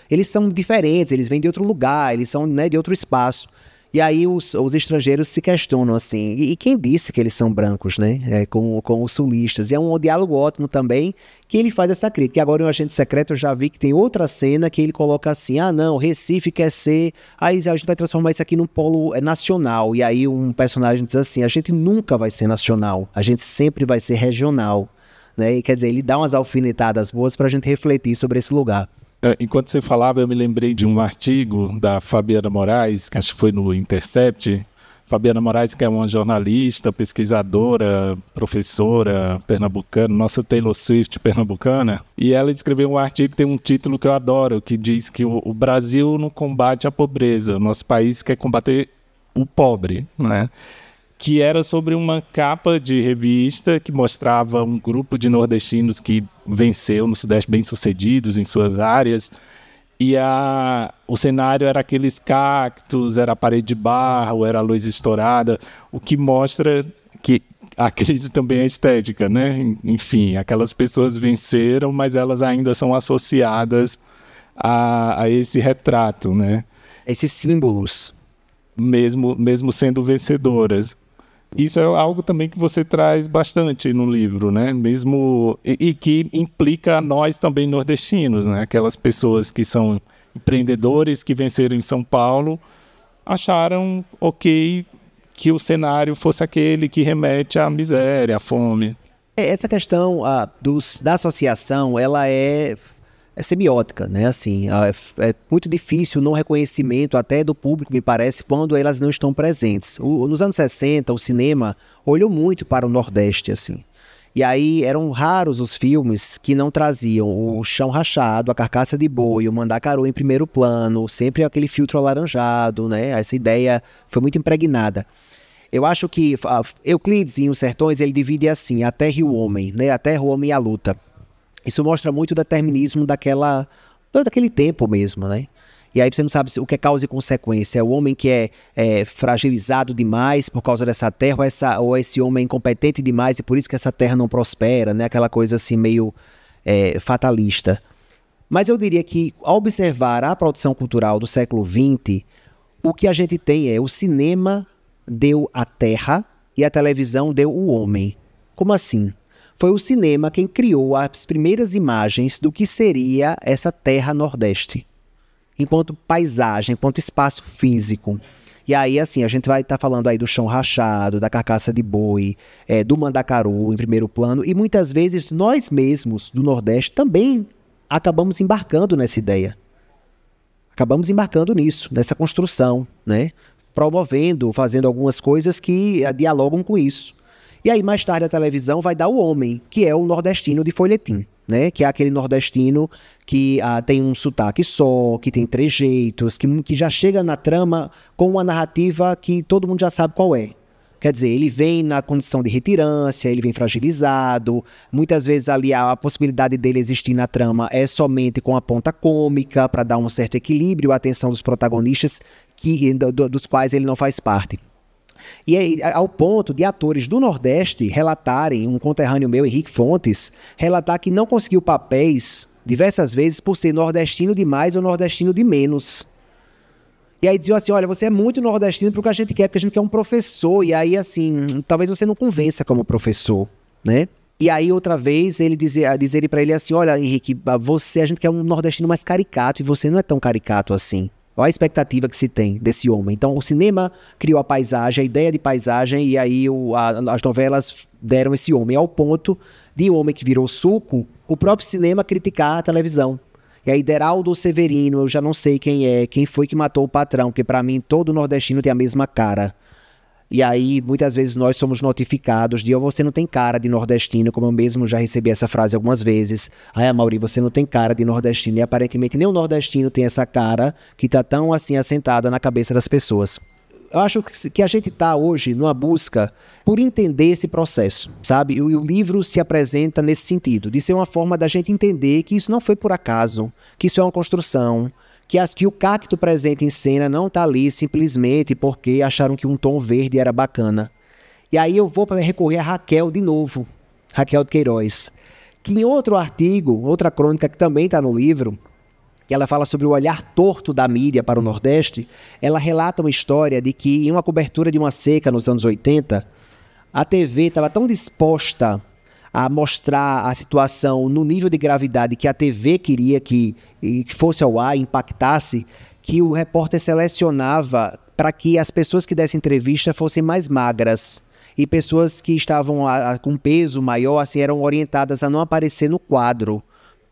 eles são diferentes, eles vêm de outro lugar, eles são, né, de outro espaço. E aí os estrangeiros se questionam assim, e quem disse que eles são brancos, né? Com os sulistas. E é um diálogo ótimo também, que ele faz essa crítica. E agora em O Agente Secreto eu já vi que tem outra cena que ele coloca assim, não, Recife quer ser... Aí a gente vai transformar isso aqui num polo nacional. E aí um personagem diz assim, a gente nunca vai ser nacional, a gente sempre vai ser regional. Né? E quer dizer, ele dá umas alfinetadas boas pra gente refletir sobre esse lugar. Enquanto você falava, eu me lembrei de um artigo da Fabiana Moraes, que acho que foi no Intercept. Fabiana Moraes, que é uma jornalista, pesquisadora, professora pernambucana, nossa Taylor Swift pernambucana, e ela escreveu um artigo que tem um título que eu adoro, que diz que o Brasil não combate a pobreza, o nosso país quer combater o pobre, né? Que era sobre uma capa de revista que mostrava um grupo de nordestinos que venceu no Sudeste, bem-sucedidos em suas áreas, e o cenário era aqueles cactos, era a parede de barro, era a luz estourada, o que mostra que a crise também é estética, né? Enfim, aquelas pessoas venceram, mas elas ainda são associadas a esse retrato, né? Esses símbolos. Mesmo sendo vencedoras. Isso é algo também que você traz bastante no livro, né? Mesmo e que implica nós também nordestinos, né? Aquelas pessoas que são empreendedores que venceram em São Paulo acharam ok que o cenário fosse aquele que remete à miséria, à fome. Essa questão da associação, ela é semiótica, né? Assim, é muito difícil o não reconhecimento até do público, me parece, quando elas não estão presentes. Nos anos 60, o cinema olhou muito para o Nordeste, assim. E aí eram raros os filmes que não traziam o chão rachado, a carcaça de boi, o mandacaru em primeiro plano, sempre aquele filtro alaranjado, né? Essa ideia foi muito impregnada. Eu acho que Euclides, em Os Sertões, ele divide assim, a terra e o homem, né? A terra, o homem e a luta. Isso mostra muito o determinismo daquele tempo mesmo, né? E aí você não sabe o que é causa e consequência. É o homem que é fragilizado demais por causa dessa terra, ou esse homem é incompetente demais e por isso que essa terra não prospera, né? Aquela coisa assim meio fatalista. Mas eu diria que, ao observar a produção cultural do século XX, o que a gente tem o cinema deu a terra e a televisão deu o homem. Como assim? Foi o cinema quem criou as primeiras imagens do que seria essa terra nordeste. enquanto paisagem, enquanto espaço físico. E aí, assim, a gente vai estar falando aí do chão rachado, da carcaça de boi, do mandacaru em primeiro plano, e muitas vezes nós mesmos do Nordeste também acabamos embarcando nessa ideia. Acabamos embarcando nisso, nessa construção, né? Promovendo, fazendo algumas coisas que dialogam com isso. E aí, mais tarde, a televisão vai dar o homem, que é o nordestino de folhetim, né? Que é aquele nordestino que tem um sotaque só, que tem trejeitos, que já chega na trama com uma narrativa que todo mundo já sabe qual é. Quer dizer, ele vem na condição de retirância, ele vem fragilizado, muitas vezes ali a possibilidade dele existir na trama é somente com a ponta cômica, para dar um certo equilíbrio à atenção dos protagonistas, dos quais ele não faz parte. E aí, ao ponto de atores do Nordeste relatarem, um conterrâneo meu, Henrique Fontes, relatar que não conseguiu papéis diversas vezes por ser nordestino de mais ou nordestino de menos. E aí diziam assim, olha, você é muito nordestino porque a gente quer um professor. E aí, assim, talvez você não convença como professor, né? E aí, outra vez, ele dizer para ele assim, olha, Henrique, a gente quer um nordestino mais caricato e você não é tão caricato assim. Olha a expectativa que se tem desse homem. Então, o cinema criou a paisagem, a ideia de paisagem, e aí as novelas deram esse homem, ao ponto de um homem que virou suco, o próprio cinema criticar a televisão. E aí, Deraldo Severino, eu já não sei quem foi que matou o patrão, porque para mim todo nordestino tem a mesma cara. E aí, muitas vezes nós somos notificados de, você não tem cara de nordestino, como eu mesmo já recebi essa frase algumas vezes. Amaury, você não tem cara de nordestino. E aparentemente nem o nordestino tem essa cara que está tão assim assentada na cabeça das pessoas. Eu acho que a gente está hoje numa busca por entender esse processo, sabe? E o livro se apresenta nesse sentido, de ser uma forma da gente entender que isso não foi por acaso, que isso é uma construção, que o cacto presente em cena não está ali simplesmente porque acharam que um tom verde era bacana. E aí eu vou recorrer a Raquel de novo, Raquel de Queiroz, que em outro artigo, outra crônica que também está no livro, que ela fala sobre o olhar torto da mídia para o Nordeste, ela relata uma história de que em uma cobertura de uma seca nos anos 80, a TV estava tão disposta a mostrar a situação no nível de gravidade que a TV queria que fosse ao ar, impactasse, que o repórter selecionava para que as pessoas que dessem entrevista fossem mais magras. E pessoas que estavam com peso maior assim, eram orientadas a não aparecer no quadro,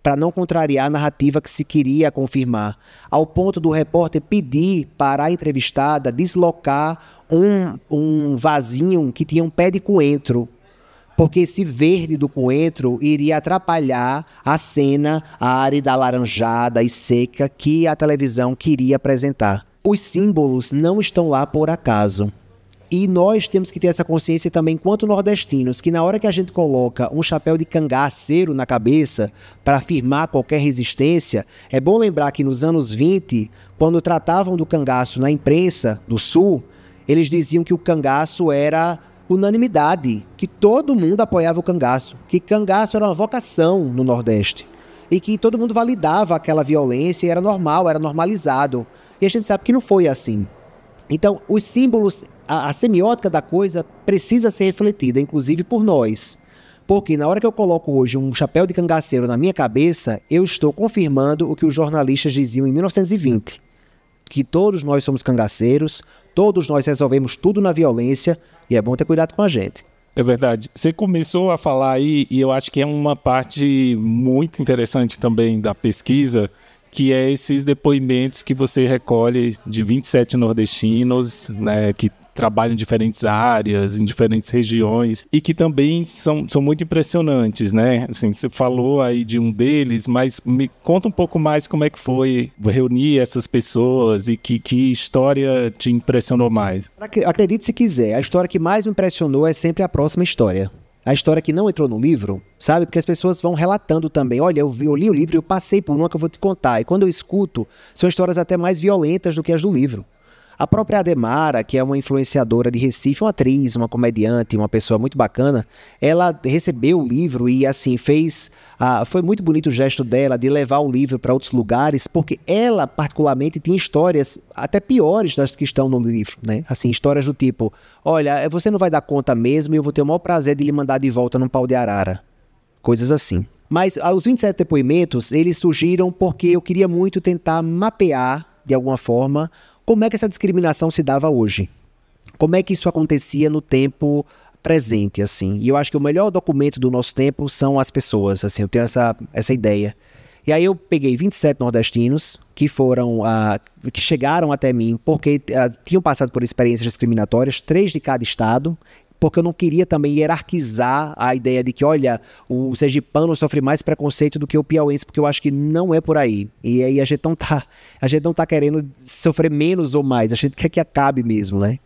para não contrariar a narrativa que se queria confirmar, ao ponto do repórter pedir para a entrevistada deslocar um vasinho que tinha um pé de coentro, porque esse verde do coentro iria atrapalhar a cena árida, alaranjada e seca que a televisão queria apresentar. Os símbolos não estão lá por acaso. E nós temos que ter essa consciência também, enquanto nordestinos, que na hora que a gente coloca um chapéu de cangaceiro na cabeça para afirmar qualquer resistência, é bom lembrar que nos anos 20, quando tratavam do cangaço na imprensa do Sul, eles diziam que o cangaço era unanimidade, que todo mundo apoiava o cangaço, que cangaço era uma vocação no Nordeste e que todo mundo validava aquela violência e era normal, era normalizado. E a gente sabe que não foi assim. Então, os símbolos, a semiótica da coisa precisa ser refletida, inclusive por nós. Porque na hora que eu coloco hoje um chapéu de cangaceiro na minha cabeça, eu estou confirmando o que os jornalistas diziam em 1920. Que todos nós somos cangaceiros, todos nós resolvemos tudo na violência e é bom ter cuidado com a gente. É verdade. Você começou a falar aí, e eu acho que é uma parte muito interessante também da pesquisa, que é esses depoimentos que você recolhe de 27 nordestinos, né, que trabalham em diferentes áreas, em diferentes regiões, e que também são muito impressionantes, né? Assim, você falou aí de um deles, mas me conta um pouco mais como é que foi reunir essas pessoas e que história te impressionou mais. Acredite se quiser, a história que mais me impressionou é sempre a próxima história. A história que não entrou no livro, sabe? Porque as pessoas vão relatando também. Olha, eu li o livro e eu passei por uma que eu vou te contar. E quando eu escuto, são histórias até mais violentas do que as do livro. A própria Ademara, que é uma influenciadora de Recife, uma atriz, uma comediante, uma pessoa muito bacana, ela recebeu o livro e, assim, foi muito bonito o gesto dela de levar o livro para outros lugares, porque ela, particularmente, tinha histórias até piores das que estão no livro, né? Assim, histórias do tipo, olha, você não vai dar conta mesmo e eu vou ter o maior prazer de lhe mandar de volta num pau de arara. Coisas assim. Mas os 27 depoimentos, eles surgiram porque eu queria muito tentar mapear, de alguma forma, como é que essa discriminação se dava hoje. Como é que isso acontecia no tempo presente, assim. E eu acho que o melhor documento do nosso tempo são as pessoas, assim, eu tenho essa ideia. E aí eu peguei 27 nordestinos que que chegaram até mim porque tinham passado por experiências discriminatórias, 3 de cada estado, porque eu não queria também hierarquizar a ideia de que, olha, o sergipano sofre mais preconceito do que o piauense, porque eu acho que não é por aí. E aí a gente não tá querendo sofrer menos ou mais, a gente quer que acabe mesmo, né?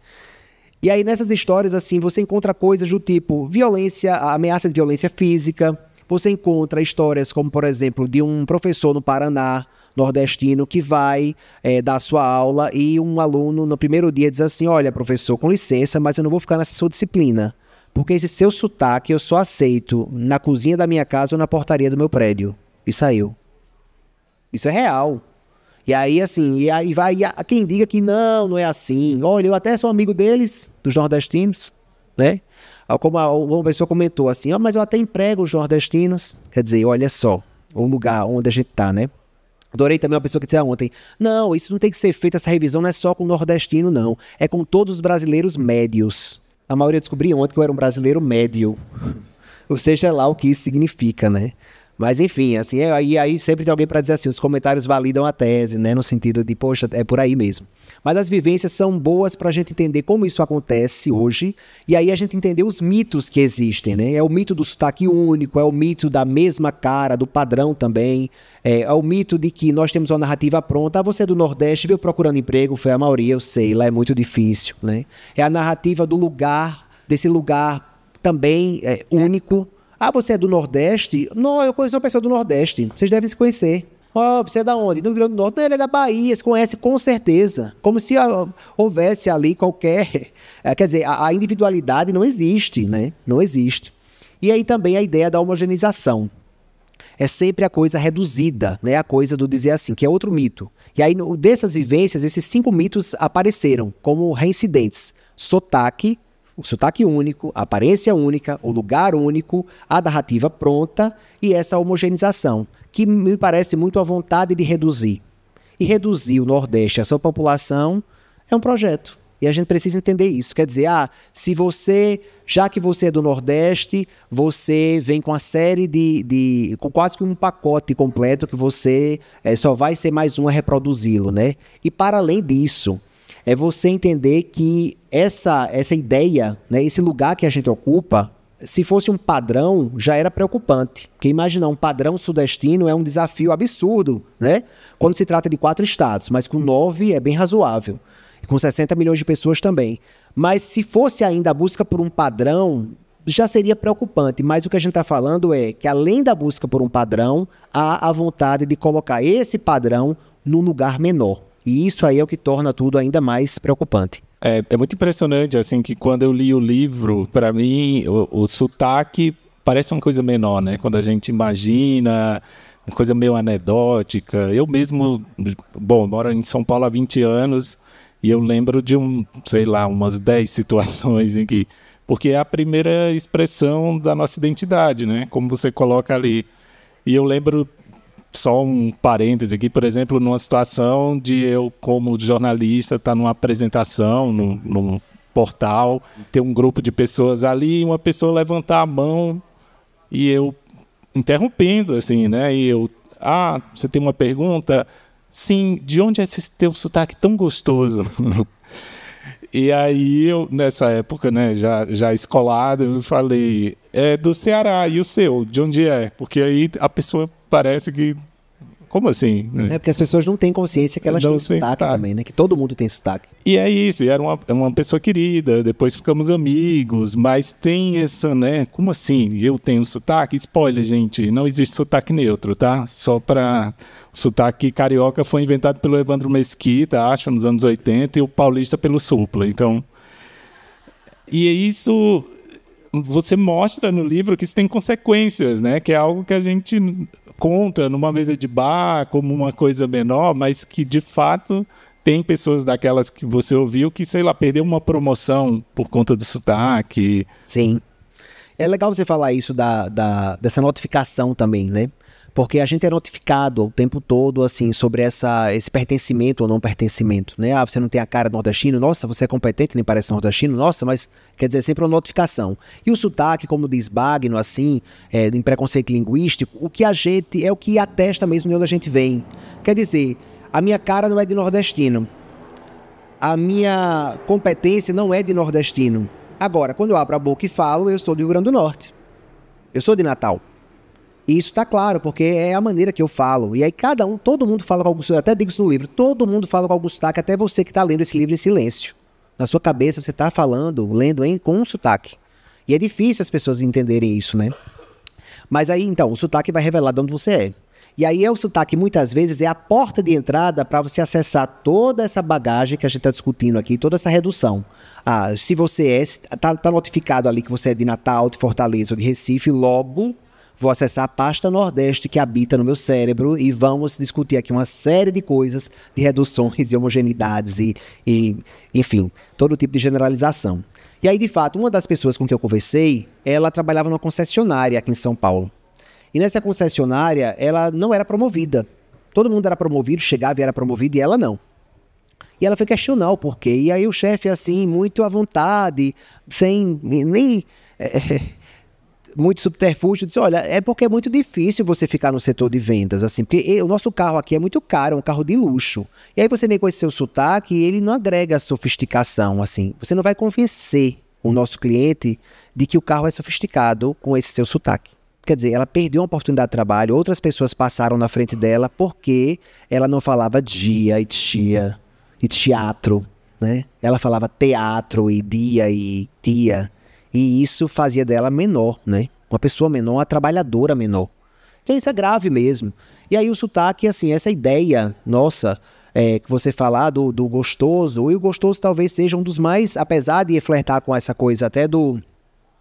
E aí nessas histórias, assim, você encontra coisas do tipo violência, ameaça de violência física. Você encontra histórias como, por exemplo, de um professor no Paraná, nordestino, que vai dar sua aula e um aluno no primeiro dia diz assim, olha, professor, com licença, mas eu não vou ficar nessa sua disciplina, porque esse seu sotaque eu só aceito na cozinha da minha casa ou na portaria do meu prédio. E saiu. Isso é real. E aí, assim, vai quem diga que não é assim. Olha, eu até sou amigo deles, dos nordestinos, né? Como uma pessoa comentou assim, mas eu até emprego os nordestinos. Quer dizer, olha só, o lugar onde a gente tá, né? Adorei também uma pessoa que disse ontem, não, isso não tem que ser feito, essa revisão não é só com o nordestino, não. É com todos os brasileiros médios. A maioria descobri ontem que eu era um brasileiro médio. Ou seja lá o que isso significa, né? Mas enfim, assim, aí sempre tem alguém para dizer assim, os comentários validam a tese, né? No sentido de, poxa, é por aí mesmo. Mas as vivências são boas para a gente entender como isso acontece hoje, e aí a gente entender os mitos que existem, né? É o mito do sotaque único, é o mito da mesma cara, do padrão também, é o mito de que nós temos uma narrativa pronta. Você é do Nordeste, veio procurando emprego, foi a maioria, eu sei, lá é muito difícil, né? É a narrativa do lugar, desse lugar também único. Você é do Nordeste? Não, eu conheço uma pessoa do Nordeste. Vocês devem se conhecer. Você é da onde? Do Rio Grande do Norte? Não, ele é da Bahia. Se conhece com certeza. Como se houvesse ali qualquer... quer dizer, a individualidade não existe, né? Não existe. E aí também a ideia da homogeneização. É sempre a coisa reduzida, né? A coisa do dizer assim, que é outro mito. E aí, dessas vivências, esses 5 mitos apareceram como reincidentes. Sotaque, o sotaque único, a aparência única, o lugar único, a narrativa pronta e essa homogeneização, que me parece muito a vontade de reduzir. E reduzir o Nordeste, a sua população, é um projeto. E a gente precisa entender isso. Quer dizer, já que você é do Nordeste, você vem com uma série com quase que um pacote completo que você só vai ser mais um a reproduzi-lo, né? E para além disso, é você entender que essa ideia, né, esse lugar que a gente ocupa, se fosse um padrão, já era preocupante. Porque imaginar um padrão sudestino é um desafio absurdo, né? Quando se trata de 4 estados, mas com 9 é bem razoável. E com 60 milhões de pessoas também. Mas se fosse ainda a busca por um padrão, já seria preocupante. Mas o que a gente está falando é que, além da busca por um padrão, há a vontade de colocar esse padrão num lugar menor. E isso aí é o que torna tudo ainda mais preocupante. É muito impressionante, assim, que quando eu li o livro, para mim, o sotaque parece uma coisa menor, né? Quando a gente imagina, uma coisa meio anedótica. Eu mesmo, moro em São Paulo há 20 anos e eu lembro de umas 10 situações em que... Porque é a primeira expressão da nossa identidade, né? Como você coloca ali. E eu lembro... Só um parêntese aqui, por exemplo, numa situação de eu, como jornalista, estar numa apresentação, num portal, ter um grupo de pessoas ali, uma pessoa levantar a mão e eu interrompendo, assim, né? E eu, você tem uma pergunta? Sim, de onde é esse teu sotaque tão gostoso? E aí eu, nessa época, né, já escolado, eu falei, é do Ceará, e o seu, de onde é? Porque aí a pessoa parece que, como assim? Porque as pessoas não têm consciência que elas têm sotaque também, né? Que todo mundo tem sotaque. E é isso, e era uma pessoa querida, depois ficamos amigos, mas tem essa, né, como assim? Eu tenho sotaque? Spoiler, gente, não existe sotaque neutro, tá? Só para... O sotaque carioca foi inventado pelo Evandro Mesquita, acho, nos anos 80, e o paulista pelo Supla. Então, e isso você mostra no livro que isso tem consequências, né? Que é algo que a gente conta numa mesa de bar como uma coisa menor, mas que de fato tem pessoas daquelas que você ouviu que, sei lá, perdeu uma promoção por conta do sotaque. Sim. É legal você falar isso dessa notificação também, né? Porque a gente é notificado o tempo todo, assim, sobre esse pertencimento ou não pertencimento, né? Ah, você não tem a cara nordestino, nossa, você é competente, nem parece nordestino, nossa, mas quer dizer, sempre uma notificação. E o sotaque, como diz Bagno, assim, em preconceito linguístico, o que a gente, é o que atesta mesmo de onde a gente vem. Quer dizer, a minha cara não é de nordestino, a minha competência não é de nordestino. Agora, quando eu abro a boca e falo, eu sou do Rio Grande do Norte, eu sou de Natal. E isso tá claro, porque é a maneira que eu falo. E aí todo mundo fala com algum sotaque, até digo isso no livro, todo mundo fala com algum sotaque, até você que está lendo esse livro em silêncio. Na sua cabeça você está falando, lendo com um sotaque. E é difícil as pessoas entenderem isso, né? Mas aí, então, o sotaque vai revelar de onde você é. E aí o sotaque, muitas vezes, é a porta de entrada para você acessar toda essa bagagem que a gente está discutindo aqui, toda essa redução. Se você está notificado ali que você é de Natal, de Fortaleza ou de Recife, logo vou acessar a pasta Nordeste que habita no meu cérebro e vamos discutir aqui uma série de coisas, de reduções e homogeneidades e enfim, todo tipo de generalização. E aí, de fato, uma das pessoas com quem eu conversei, ela trabalhava numa concessionária aqui em São Paulo. E nessa concessionária, ela não era promovida. Todo mundo era promovido, chegava e era promovido, e ela não. E ela foi questionar o porquê. E aí o chefe, assim, muito à vontade, sem nem... muito subterfúgio, disse, olha, é porque é muito difícil você ficar no setor de vendas, assim, porque o nosso carro aqui é muito caro, é um carro de luxo. E aí você vem com esse seu sotaque e ele não agrega sofisticação, assim. Você não vai convencer o nosso cliente de que o carro é sofisticado com esse seu sotaque. Quer dizer, ela perdeu uma oportunidade de trabalho, outras pessoas passaram na frente dela porque ela não falava dia e tia e teatro, né? Ela falava teatro e dia e tia. E isso fazia dela menor, né? Uma pessoa menor, uma trabalhadora menor. Então isso é grave mesmo. E aí o sotaque, assim, essa ideia nossa, que você falar do gostoso, e o gostoso talvez seja um dos mais, apesar de flertar com essa coisa até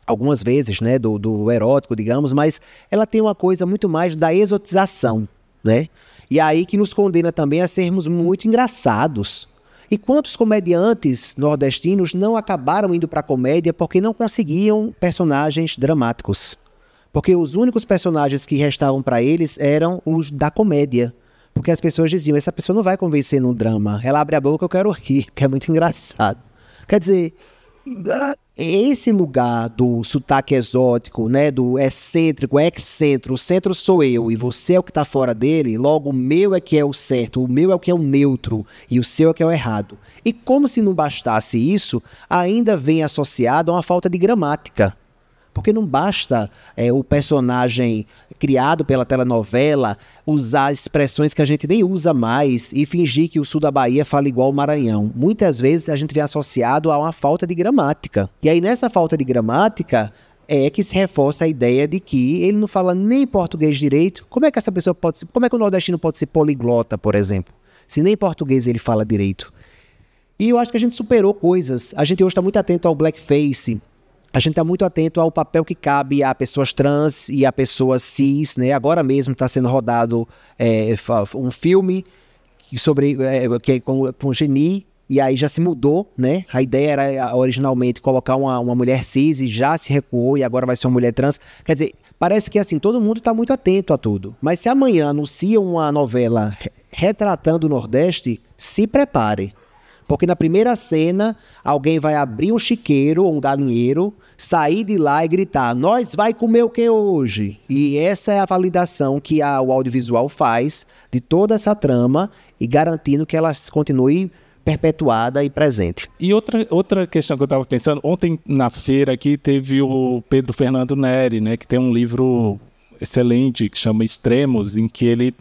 algumas vezes, né, do erótico, digamos, mas ela tem uma coisa muito mais da exotização, né? E aí que nos condena também a sermos muito engraçados. E quantos comediantes nordestinos não acabaram indo para a comédia porque não conseguiam personagens dramáticos? Porque os únicos personagens que restavam para eles eram os da comédia. Porque as pessoas diziam, essa pessoa não vai convencer num drama. Ela abre a boca, eu quero rir, porque é muito engraçado. Quer dizer, esse lugar do sotaque exótico, né, do excêntrico, excêntrico, o centro sou eu e você é o que está fora dele, logo o meu é que é o certo, o meu é o que é o neutro e o seu é que é o errado. E como se não bastasse isso, ainda vem associado a uma falta de gramática. Porque não basta o personagem criado pela telenovela usar expressões que a gente nem usa mais e fingir que o sul da Bahia fala igual o Maranhão. Muitas vezes a gente vem associado a uma falta de gramática. E aí nessa falta de gramática é que se reforça a ideia de que ele não fala nem português direito. Como é que essa pessoa pode ser, como é que o nordestino pode ser poliglota, por exemplo? Se nem português ele fala direito. E eu acho que a gente superou coisas. A gente hoje está muito atento ao blackface. A gente está muito atento ao papel que cabe a pessoas trans e a pessoas cis, né? Agora mesmo está sendo rodado um filme que é com Geni, e aí já se mudou, né? A ideia era originalmente colocar uma mulher cis e já se recuou e agora vai ser uma mulher trans. Quer dizer, parece que assim, todo mundo está muito atento a tudo. Mas se amanhã anunciam uma novela retratando o Nordeste, se prepare. Porque na primeira cena, alguém vai abrir um chiqueiro ou um galinheiro, sair de lá e gritar, nós vai comer o que hoje? E essa é a validação que o audiovisual faz de toda essa trama e garantindo que ela continue perpetuada e presente. E outra questão que eu estava pensando, ontem na feira aqui teve o Pedro Fernando Neri, né, que tem um livro excelente que chama Extremos, em que ele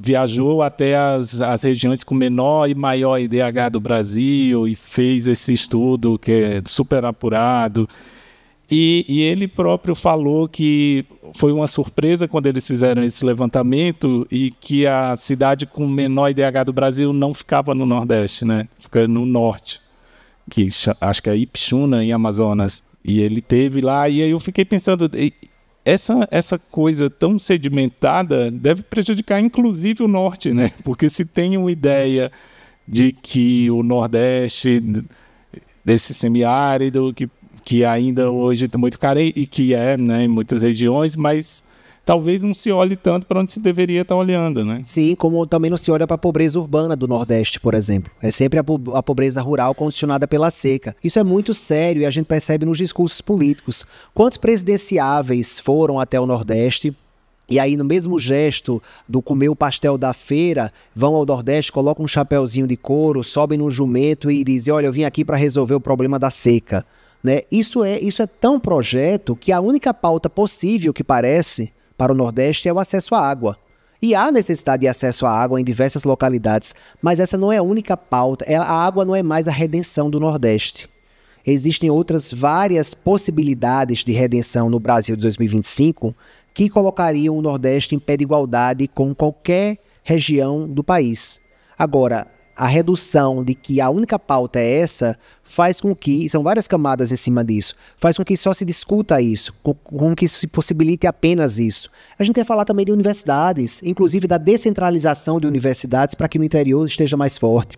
viajou até as regiões com menor e maior IDH do Brasil e fez esse estudo que é super apurado. E ele próprio falou que foi uma surpresa quando eles fizeram esse levantamento e que a cidade com menor IDH do Brasil não ficava no Nordeste, né? Fica no Norte, que acho que é Ipixuna, em Amazonas. E ele teve lá, e aí eu fiquei pensando... Essa coisa tão sedimentada deve prejudicar inclusive o Norte, né? Porque se tem uma ideia de que o Nordeste, desse semiárido, que que ainda hoje está muito carente, e que né, em muitas regiões, mas talvez não se olhe tanto para onde se deveria estar olhando, né? Sim, como também não se olha para a pobreza urbana do Nordeste, por exemplo. É sempre a pobreza rural condicionada pela seca. Isso é muito sério e a gente percebe nos discursos políticos. Quantos presidenciáveis foram até o Nordeste? E aí, no mesmo gesto do comer o pastel da feira, vão ao Nordeste, colocam um chapéuzinho de couro, sobem no jumento e dizem, olha, eu vim aqui para resolver o problema da seca. Né? Isso é tão projeto que a única pauta possível que parece para o Nordeste é o acesso à água. E há necessidade de acesso à água em diversas localidades, mas essa não é a única pauta. A água não é mais a redenção do Nordeste. Existem outras várias possibilidades de redenção no Brasil de 2025 que colocariam o Nordeste em pé de igualdade com qualquer região do país. Agora, a redução de que a única pauta é essa faz com que, são várias camadas em cima disso, faz com que só se discuta isso, com que se possibilite apenas isso. A gente quer falar também de universidades, inclusive da descentralização de universidades para que no interior esteja mais forte.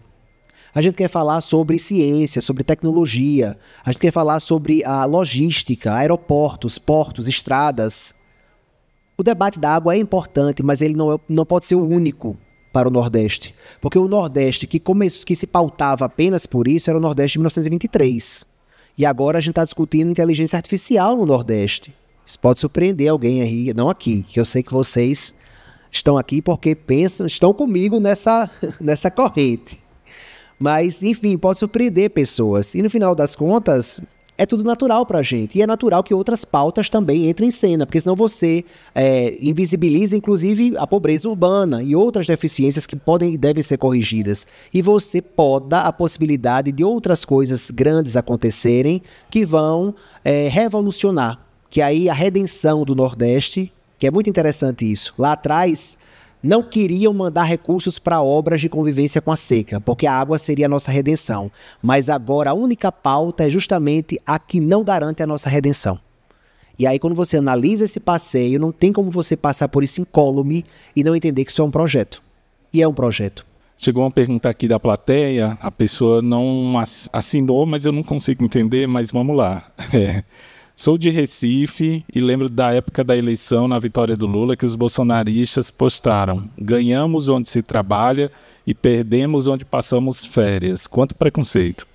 A gente quer falar sobre ciência, sobre tecnologia, a gente quer falar sobre a logística, aeroportos, portos, estradas. O debate da água é importante, mas ele não pode ser o único para o Nordeste. Porque o Nordeste que se pautava apenas por isso era o Nordeste de 1923. E agora a gente está discutindo inteligência artificial no Nordeste. Isso pode surpreender alguém aí, não aqui, que eu sei que vocês estão aqui porque estão comigo nessa corrente. Mas, enfim, pode surpreender pessoas. E no final das contas, é tudo natural pra gente. E é natural que outras pautas também entrem em cena, porque senão você invisibiliza, inclusive, a pobreza urbana e outras deficiências que podem e devem ser corrigidas. E você poda a possibilidade de outras coisas grandes acontecerem que vão revolucionar. Que aí a redenção do Nordeste, que é muito interessante isso. Lá atrás, não queriam mandar recursos para obras de convivência com a seca, porque a água seria a nossa redenção. Mas agora a única pauta é justamente a que não garante a nossa redenção. E aí quando você analisa esse passeio, não tem como você passar por isso incólume e não entender que isso é um projeto. E é um projeto. Chegou uma pergunta aqui da plateia, a pessoa não assinou, mas eu não consigo entender, mas vamos lá. Sou de Recife e lembro da época da eleição na vitória do Lula que os bolsonaristas postaram: ganhamos onde se trabalha e perdemos onde passamos férias. Quanto preconceito.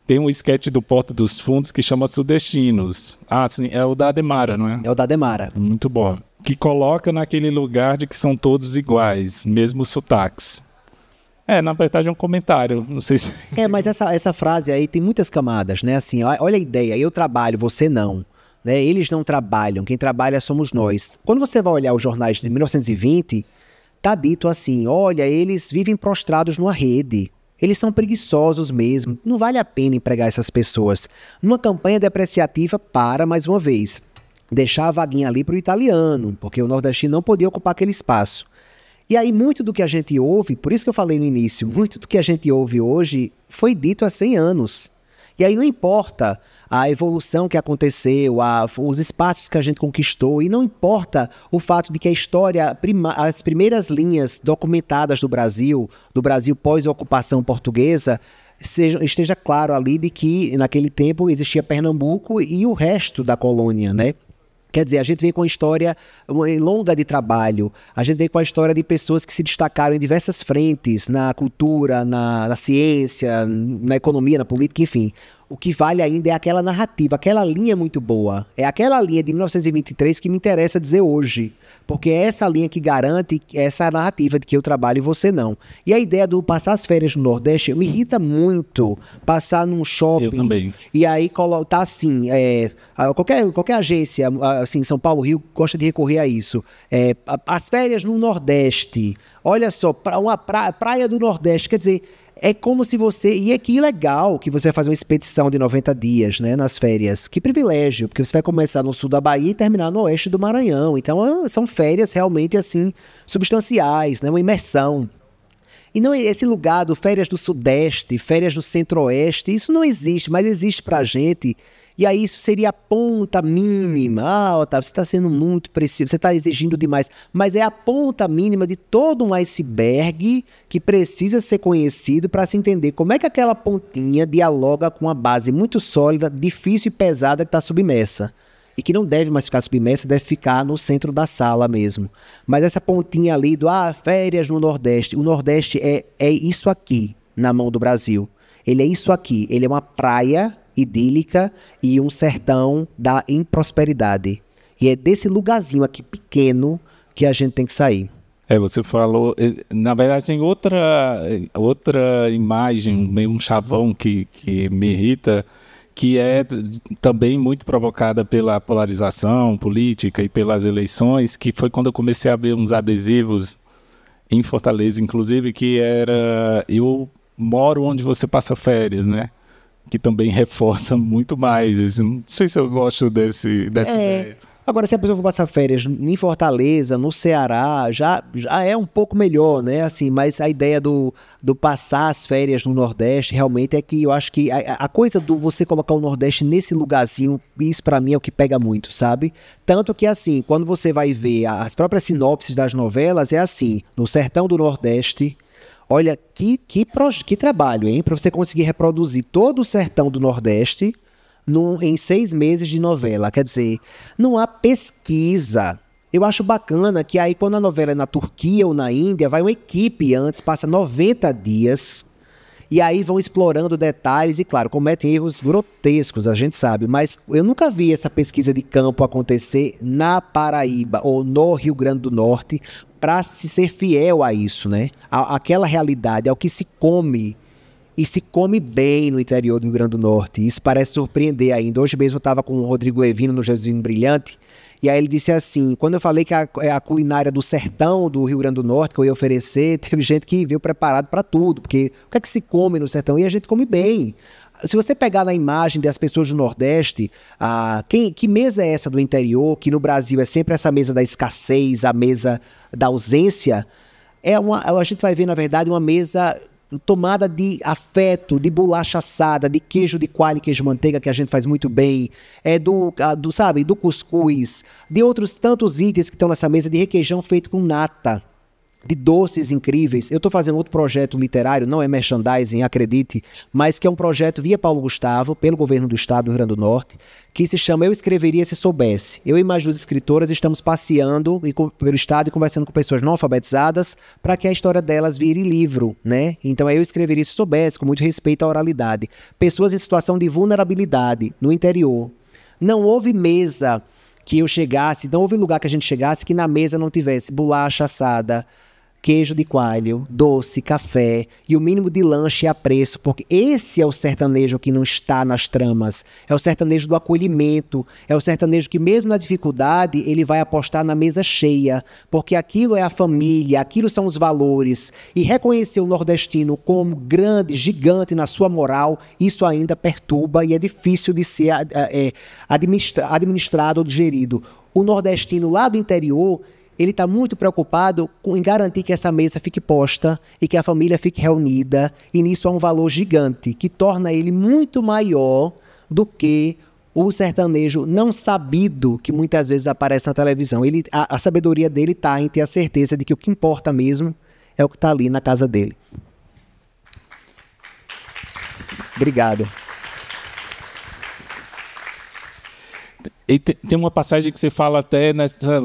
Tem um esquete do Porta dos Fundos que chama Sudestinos. Ah, sim, é o da Ademara, não é? É o da Ademara. Muito bom. Que coloca naquele lugar de que são todos iguais, mesmo sotaques. Na verdade é um comentário, não sei se... Mas essa frase aí tem muitas camadas, né? Assim, olha a ideia, eu trabalho, você não. Né? Eles não trabalham, quem trabalha somos nós. Quando você vai olhar os jornais de 1920, tá dito assim, olha, eles vivem prostrados numa rede. Eles são preguiçosos mesmo, não vale a pena empregar essas pessoas. Numa campanha depreciativa, mais uma vez, deixar a vaguinha ali para o italiano, porque o nordestino não podia ocupar aquele espaço. E aí muito do que a gente ouve, por isso que eu falei no início, muito do que a gente ouve hoje foi dito há 100 anos. E aí não importa a evolução que aconteceu, os espaços que a gente conquistou, e não importa o fato de que a história, as primeiras linhas documentadas do Brasil pós-ocupação portuguesa, esteja claro ali de que naquele tempo existia Pernambuco e o resto da colônia, né? Quer dizer, a gente vem com uma história longa de trabalho, a gente vem com a história de pessoas que se destacaram em diversas frentes, na cultura, na ciência, na economia, na política, enfim. O que vale ainda é aquela narrativa, aquela linha muito boa. É aquela linha de 1923 que me interessa dizer hoje, porque é essa linha que garante essa narrativa de que eu trabalho e você não. E a ideia do passar as férias no Nordeste me irrita muito, passar num shopping. Eu também. E aí tá assim, qualquer agência, assim, São Paulo, Rio, gosta de recorrer a isso. As férias no Nordeste, olha só, uma praia do Nordeste, quer dizer... É como se você... E é que legal que você vai fazer uma expedição de 90 dias, né, nas férias. Que privilégio, porque você vai começar no sul da Bahia e terminar no oeste do Maranhão. Então, são férias realmente, assim, substanciais, né, uma imersão. E não, esse lugar do férias do Sudeste, férias do Centro-Oeste, isso não existe, mas existe pra gente. E aí isso seria a ponta mínima. Ah, Otávio, você está sendo muito preciso, você está exigindo demais. Mas é a ponta mínima de todo um iceberg que precisa ser conhecido para se entender como é que aquela pontinha dialoga com uma base muito sólida, difícil e pesada que está submersa. E que não deve mais ficar submersa, deve ficar no centro da sala mesmo. Mas essa pontinha ali do férias no Nordeste. O Nordeste é isso aqui na mão do Brasil. Ele é isso aqui. Ele é uma praia idílica e um sertão da improsperidade. E é desse lugarzinho aqui pequeno que a gente tem que sair. Você falou, na verdade tem outra imagem, meio um chavão que me irrita, que é também muito provocada pela polarização política e pelas eleições, que foi quando eu comecei a ver uns adesivos em Fortaleza, inclusive, que era eu moro onde você passa férias, né? Que também reforça muito mais. Não sei se eu gosto dessa ideia. Agora, se a pessoa for passar férias em Fortaleza, no Ceará, já é um pouco melhor, né? Assim, mas a ideia do passar as férias no Nordeste, realmente é que eu acho que a coisa do você colocar o Nordeste nesse lugarzinho, isso pra mim é o que pega muito, sabe? Tanto que, assim, quando você vai ver as próprias sinopses das novelas, é assim, no sertão do Nordeste. Olha, que trabalho, hein? Para você conseguir reproduzir todo o sertão do Nordeste em 6 meses de novela. Quer dizer, não há pesquisa. Eu acho bacana que aí quando a novela é na Turquia ou na Índia, vai uma equipe antes, passa 90 dias, e aí vão explorando detalhes e, claro, cometem erros grotescos, a gente sabe. Mas eu nunca vi essa pesquisa de campo acontecer na Paraíba ou no Rio Grande do Norte, para se ser fiel a isso, né? Aquela realidade, ao que se come, e se come bem no interior do Rio Grande do Norte. Isso parece surpreender ainda. Hoje mesmo eu estava com o Rodrigo Levino no Jesuíno Brilhante, e aí ele disse assim, quando eu falei que a culinária do sertão do Rio Grande do Norte que eu ia oferecer, teve gente que veio preparado para tudo, porque o que é que se come no sertão? E a gente come bem. Se você pegar na imagem das pessoas do Nordeste, que mesa é essa do interior, que no Brasil é sempre essa mesa da escassez, a mesa da ausência, a gente vai ver, na verdade, uma mesa tomada de afeto, de bolacha assada, de queijo de coalho e queijo manteiga, que a gente faz muito bem, do cuscuz, de outros tantos itens que estão nessa mesa, de requeijão feito com nata, de doces incríveis. Eu estou fazendo outro projeto literário, não é merchandising, acredite, mas que é um projeto via Paulo Gustavo, pelo governo do estado do Rio Grande do Norte, que se chama Eu Escreveria Se Soubesse. Eu e mais 2 escritoras estamos passeando pelo estado e conversando com pessoas não alfabetizadas para que a história delas vire livro, né? Então Eu Escreveria Se Soubesse, com muito respeito à oralidade. Pessoas em situação de vulnerabilidade no interior. Não houve mesa que eu chegasse, não houve lugar que a gente chegasse que na mesa não tivesse bolacha assada, queijo de coalho, doce, café e o mínimo de lanche a preço, porque esse é o sertanejo que não está nas tramas, é o sertanejo do acolhimento, é o sertanejo que mesmo na dificuldade ele vai apostar na mesa cheia, porque aquilo é a família, aquilo são os valores, e reconhecer o nordestino como grande, gigante na sua moral, isso ainda perturba e é difícil de ser administrado ou digerido. O nordestino lá do interior, ele está muito preocupado em garantir que essa mesa fique posta e que a família fique reunida, e nisso há um valor gigante, que torna ele muito maior do que o sertanejo não sabido que muitas vezes aparece na televisão. A sabedoria dele está em ter a certeza de que o que importa mesmo é o que está ali na casa dele. Obrigado. E tem uma passagem que você fala até,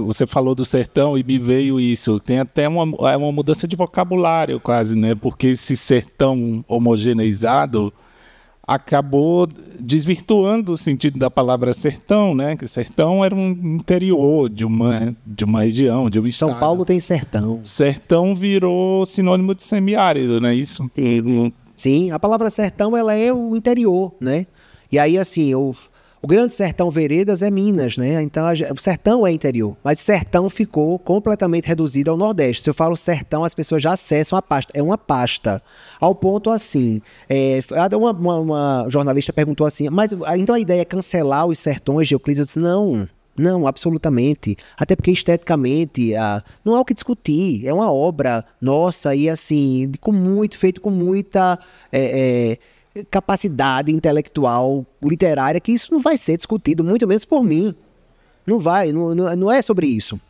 você falou do sertão e me veio isso, tem até uma mudança de vocabulário quase, né? Porque esse sertão homogeneizado acabou desvirtuando o sentido da palavra sertão, né? Que sertão era um interior de uma região, de um estado. São Paulo tem sertão. Sertão virou sinônimo de semiárido, não é isso? Sim, a palavra sertão ela é o interior, né? E aí assim, o grande sertão Veredas é Minas, né? Então o sertão é interior, mas o sertão ficou completamente reduzido ao Nordeste. Se eu falo sertão, as pessoas já acessam a pasta. É uma pasta. Ao ponto assim, uma jornalista perguntou assim, mas então a ideia é cancelar os sertões de Euclides? Eu disse, não, Não, absolutamente. Até porque esteticamente não há o que discutir. É uma obra nossa e assim, feito com muita capacidade intelectual, literária, que isso não vai ser discutido, muito menos por mim. Não vai, não é sobre isso.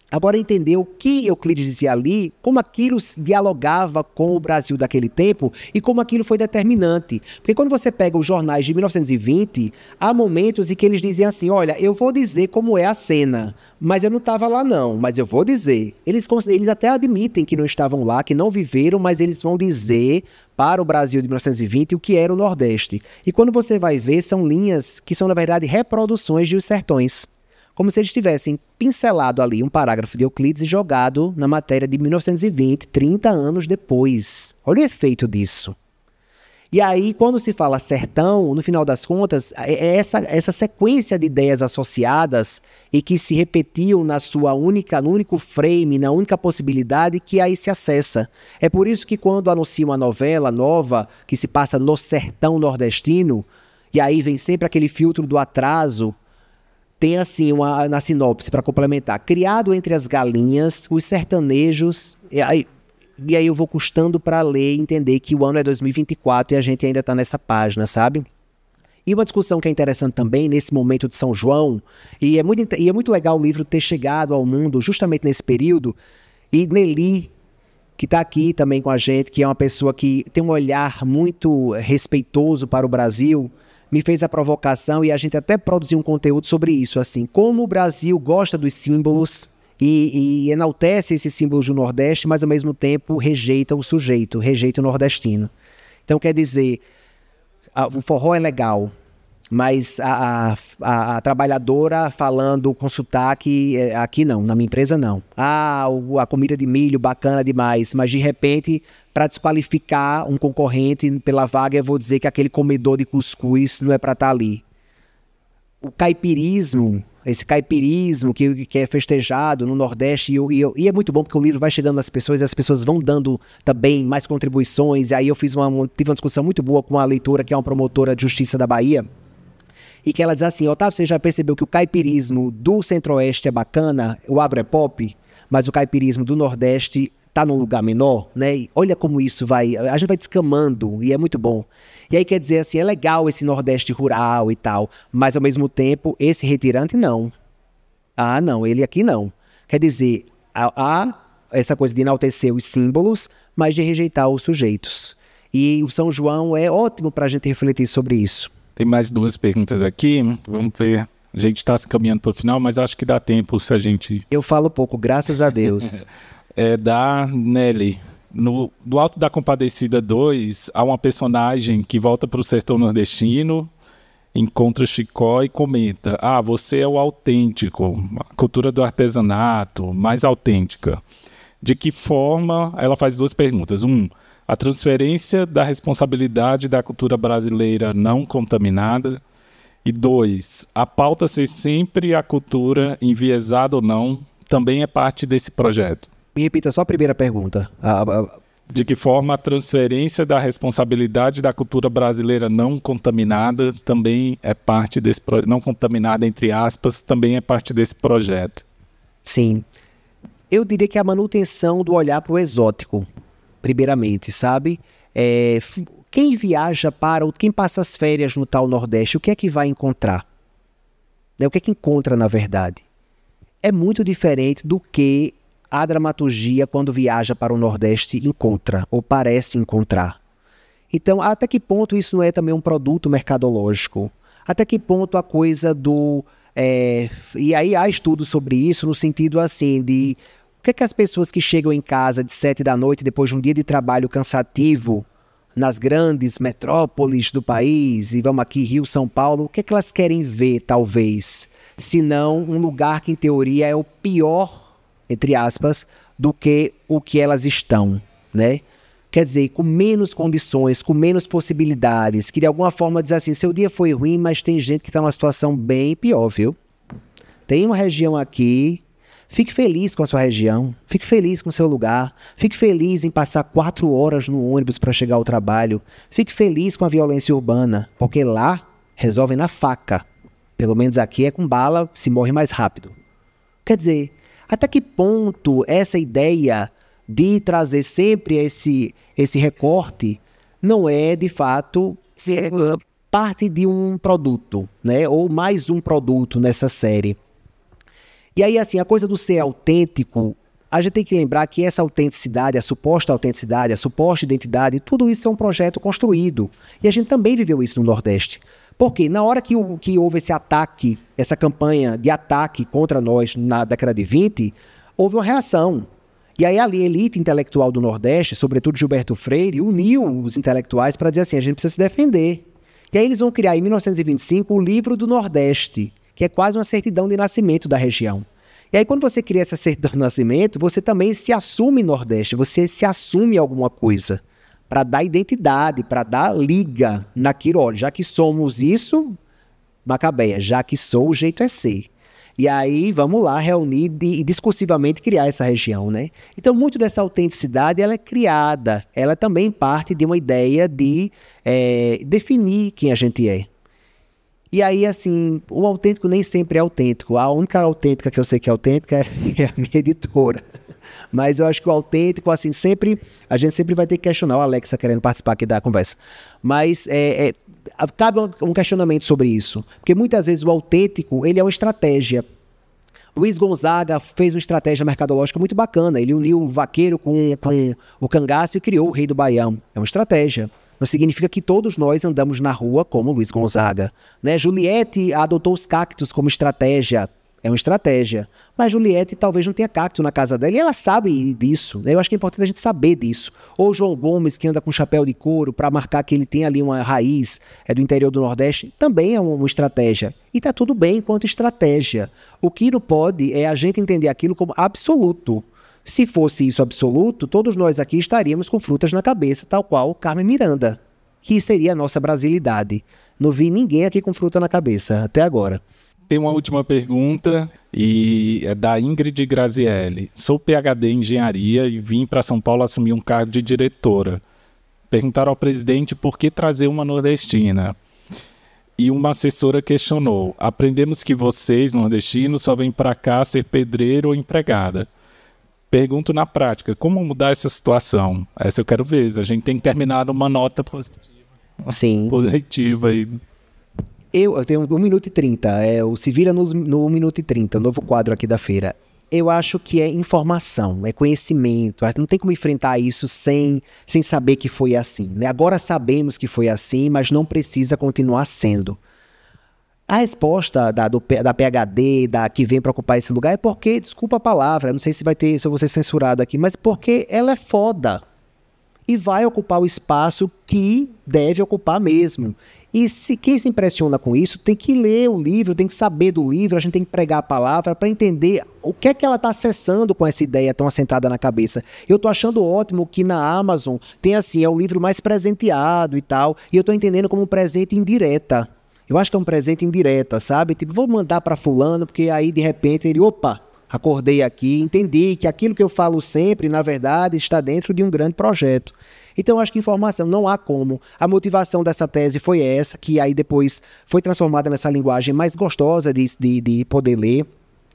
Agora, entender o que Euclides dizia ali, como aquilo dialogava com o Brasil daquele tempo e como aquilo foi determinante. Porque quando você pega os jornais de 1920, há momentos em que eles dizem assim, olha, eu vou dizer como é a cena, mas eu não estava lá não, mas eu vou dizer. Eles até admitem que não estavam lá, que não viveram, mas eles vão dizer para o Brasil de 1920 o que era o Nordeste. E quando você vai ver, são linhas que são, na verdade, reproduções de Os Sertões. Como se eles tivessem pincelado ali um parágrafo de Euclides e jogado na matéria de 1920, 30 anos depois. Olha o efeito disso. E aí, quando se fala sertão, no final das contas, é essa sequência de ideias associadas e que se repetiam no único frame, na única possibilidade que aí se acessa. É por isso que quando anuncia uma novela nova que se passa no sertão nordestino, e aí vem sempre aquele filtro do atraso, tem assim, na sinopse, para complementar, criado entre as galinhas, os sertanejos, e aí eu vou custando para ler e entender que o ano é 2024 e a gente ainda está nessa página, sabe? E uma discussão que é interessante também, nesse momento de São João, e é muito legal o livro ter chegado ao mundo justamente nesse período, e Nelly, que está aqui também com a gente, que é uma pessoa que tem um olhar muito respeitoso para o Brasil, me fez a provocação e a gente até produziu um conteúdo sobre isso, assim, como o Brasil gosta dos símbolos e enaltece esses símbolos do Nordeste, mas ao mesmo tempo rejeita o sujeito, rejeita o nordestino. Então, quer dizer, o forró é legal, mas a trabalhadora falando com sotaque, aqui não, na minha empresa não. A comida de milho, bacana demais, mas de repente, para desqualificar um concorrente pela vaga, eu vou dizer que aquele comedor de cuscuz não é para estar ali. O caipirismo, esse caipirismo que é festejado no Nordeste, e é muito bom porque o livro vai chegando nas pessoas e as pessoas vão dando também mais contribuições, e aí eu tive uma discussão muito boa com uma leitora que é uma promotora de justiça da Bahia, e que ela diz assim, Otávio, você já percebeu que o caipirismo do Centro-Oeste é bacana, o agro é pop, mas o caipirismo do Nordeste está num lugar menor, né? E olha como isso a gente vai descamando e é muito bom. E aí quer dizer assim, é legal esse Nordeste rural e tal, mas ao mesmo tempo esse retirante não. Não, ele aqui não. Quer dizer, há essa coisa de enaltecer os símbolos, mas de rejeitar os sujeitos. E o São João é ótimo para a gente refletir sobre isso. Tem mais 2 perguntas aqui, vamos ver. A gente está se caminhando para o final, mas acho que dá tempo se a gente... Eu falo pouco, graças a Deus. É da Nelly. Do Alto da Compadecida 2, há uma personagem que volta para o sertão nordestino, encontra Chicó e comenta, você é o autêntico, a cultura do artesanato, mais autêntica. De que forma, ela faz 2 perguntas. A transferência da responsabilidade da cultura brasileira não contaminada. E 2, a pauta ser sempre a cultura, enviesada ou não, também é parte desse projeto. Me repita só a primeira pergunta. De que forma a transferência da responsabilidade da cultura brasileira não contaminada também é parte desse projeto, não contaminada entre aspas, também é parte desse projeto? Sim. Eu diria que a manutenção do olhar para o exótico, primeiramente, sabe? Quem viaja quem passa as férias no tal Nordeste, o que é que vai encontrar? O que é que encontra, na verdade? É muito diferente do que a dramaturgia, quando viaja para o Nordeste, encontra, ou parece encontrar. Então, até que ponto isso não é também um produto mercadológico? Até que ponto a coisa do... e aí há estudos sobre isso, no sentido assim, de... O que é que as pessoas que chegam em casa de 7 da noite, depois de um dia de trabalho cansativo, nas grandes metrópoles do país, e vamos aqui, Rio, São Paulo, o que é que elas querem ver, talvez? Se não um lugar que, em teoria, é o pior, entre aspas, do que o que elas estão, né? Quer dizer, com menos condições, com menos possibilidades, que de alguma forma diz assim, seu dia foi ruim, mas tem gente que está numa situação bem pior, viu? Tem uma região aqui, fique feliz com a sua região, fique feliz com o seu lugar, fique feliz em passar 4 horas no ônibus para chegar ao trabalho, fique feliz com a violência urbana, porque lá resolvem na faca. Pelo menos aqui é com bala, se morre mais rápido. Quer dizer, até que ponto essa ideia de trazer sempre esse recorte não é, de fato, parte de um produto, né? Ou mais um produto nessa série. E aí, assim, a coisa do ser autêntico, a gente tem que lembrar que essa autenticidade, a suposta identidade, tudo isso é um projeto construído. E a gente também viveu isso no Nordeste. Porque na hora que houve esse ataque, essa campanha de ataque contra nós na década de 20, houve uma reação. E aí a elite intelectual do Nordeste, sobretudo Gilberto Freire, uniu os intelectuais para dizer assim, a gente precisa se defender. E aí eles vão criar em 1925 o Livro do Nordeste, que é quase uma certidão de nascimento da região. E aí quando você cria essa certidão de nascimento, você também se assume Nordeste, você se assume alguma coisa para dar identidade, para dar liga naquilo. Olha, já que somos isso, Macabeia, já que sou, o jeito é ser. E aí, vamos lá, reunir e discursivamente criar essa região, né? Então, muito dessa autenticidade, ela é criada. Ela também parte de uma ideia de definir quem a gente é. E aí, assim, o autêntico nem sempre é autêntico. A única autêntica que eu sei que é autêntica é a minha editora. Mas eu acho que o autêntico, assim, a gente sempre vai ter que questionar. O Alexa querendo participar aqui da conversa. Mas cabe um questionamento sobre isso. Porque muitas vezes o autêntico, ele é uma estratégia. Luiz Gonzaga fez uma estratégia mercadológica muito bacana. Ele uniu o vaqueiro com o cangaço e criou o Rei do Baião. É uma estratégia. Não significa que todos nós andamos na rua como Luiz Gonzaga, né? Juliette adotou os cactos como estratégia. É uma estratégia. Mas Juliette talvez não tenha cacto na casa dela e ela sabe disso. Eu acho que é importante a gente saber disso. Ou João Gomes, que anda com chapéu de couro para marcar que ele tem ali uma raiz do interior do Nordeste, também é uma estratégia. E está tudo bem enquanto estratégia. O que não pode é a gente entender aquilo como absoluto. Se fosse isso absoluto, todos nós aqui estaríamos com frutas na cabeça, tal qual Carmen Miranda, que seria a nossa brasilidade. Não vi ninguém aqui com fruta na cabeça, até agora. Tem uma última pergunta, e é da Ingrid Grazielli. Sou PhD em engenharia e vim para São Paulo assumir um cargo de diretora. Perguntaram ao presidente por que trazer uma nordestina. E uma assessora questionou. Aprendemos que vocês, nordestinos, só vêm para cá ser pedreiro ou empregada. Pergunto na prática, como mudar essa situação? Essa eu quero ver. A gente tem que terminar numa nota positiva. Sim. Positiva. Eu tenho 1 minuto e 30. O Se Vira no 1 minuto e 30, o novo quadro aqui da feira. Eu acho que é informação, é conhecimento. Não tem como enfrentar isso sem saber que foi assim, né? Agora sabemos que foi assim, mas não precisa continuar sendo. A resposta da PhD, que vem para ocupar esse lugar, é porque, desculpa a palavra, não sei se eu vou ser censurado aqui, mas porque ela é foda. E vai ocupar o espaço que deve ocupar mesmo. E quem se impressiona com isso tem que ler o livro, tem que saber do livro, a gente tem que pregar a palavra para entender o que é que ela está acessando com essa ideia tão assentada na cabeça. Eu estou achando ótimo que na Amazon tem assim, é o livro mais presenteado e tal, e eu estou entendendo como um presente indireta. Eu acho que é um presente indireta, sabe? Tipo, vou mandar para fulano, porque aí de repente ele, opa, acordei aqui, entendi que aquilo que eu falo sempre, na verdade, está dentro de um grande projeto. Então, eu acho que informação não há como. A motivação dessa tese foi essa, que aí depois foi transformada nessa linguagem mais gostosa de poder ler.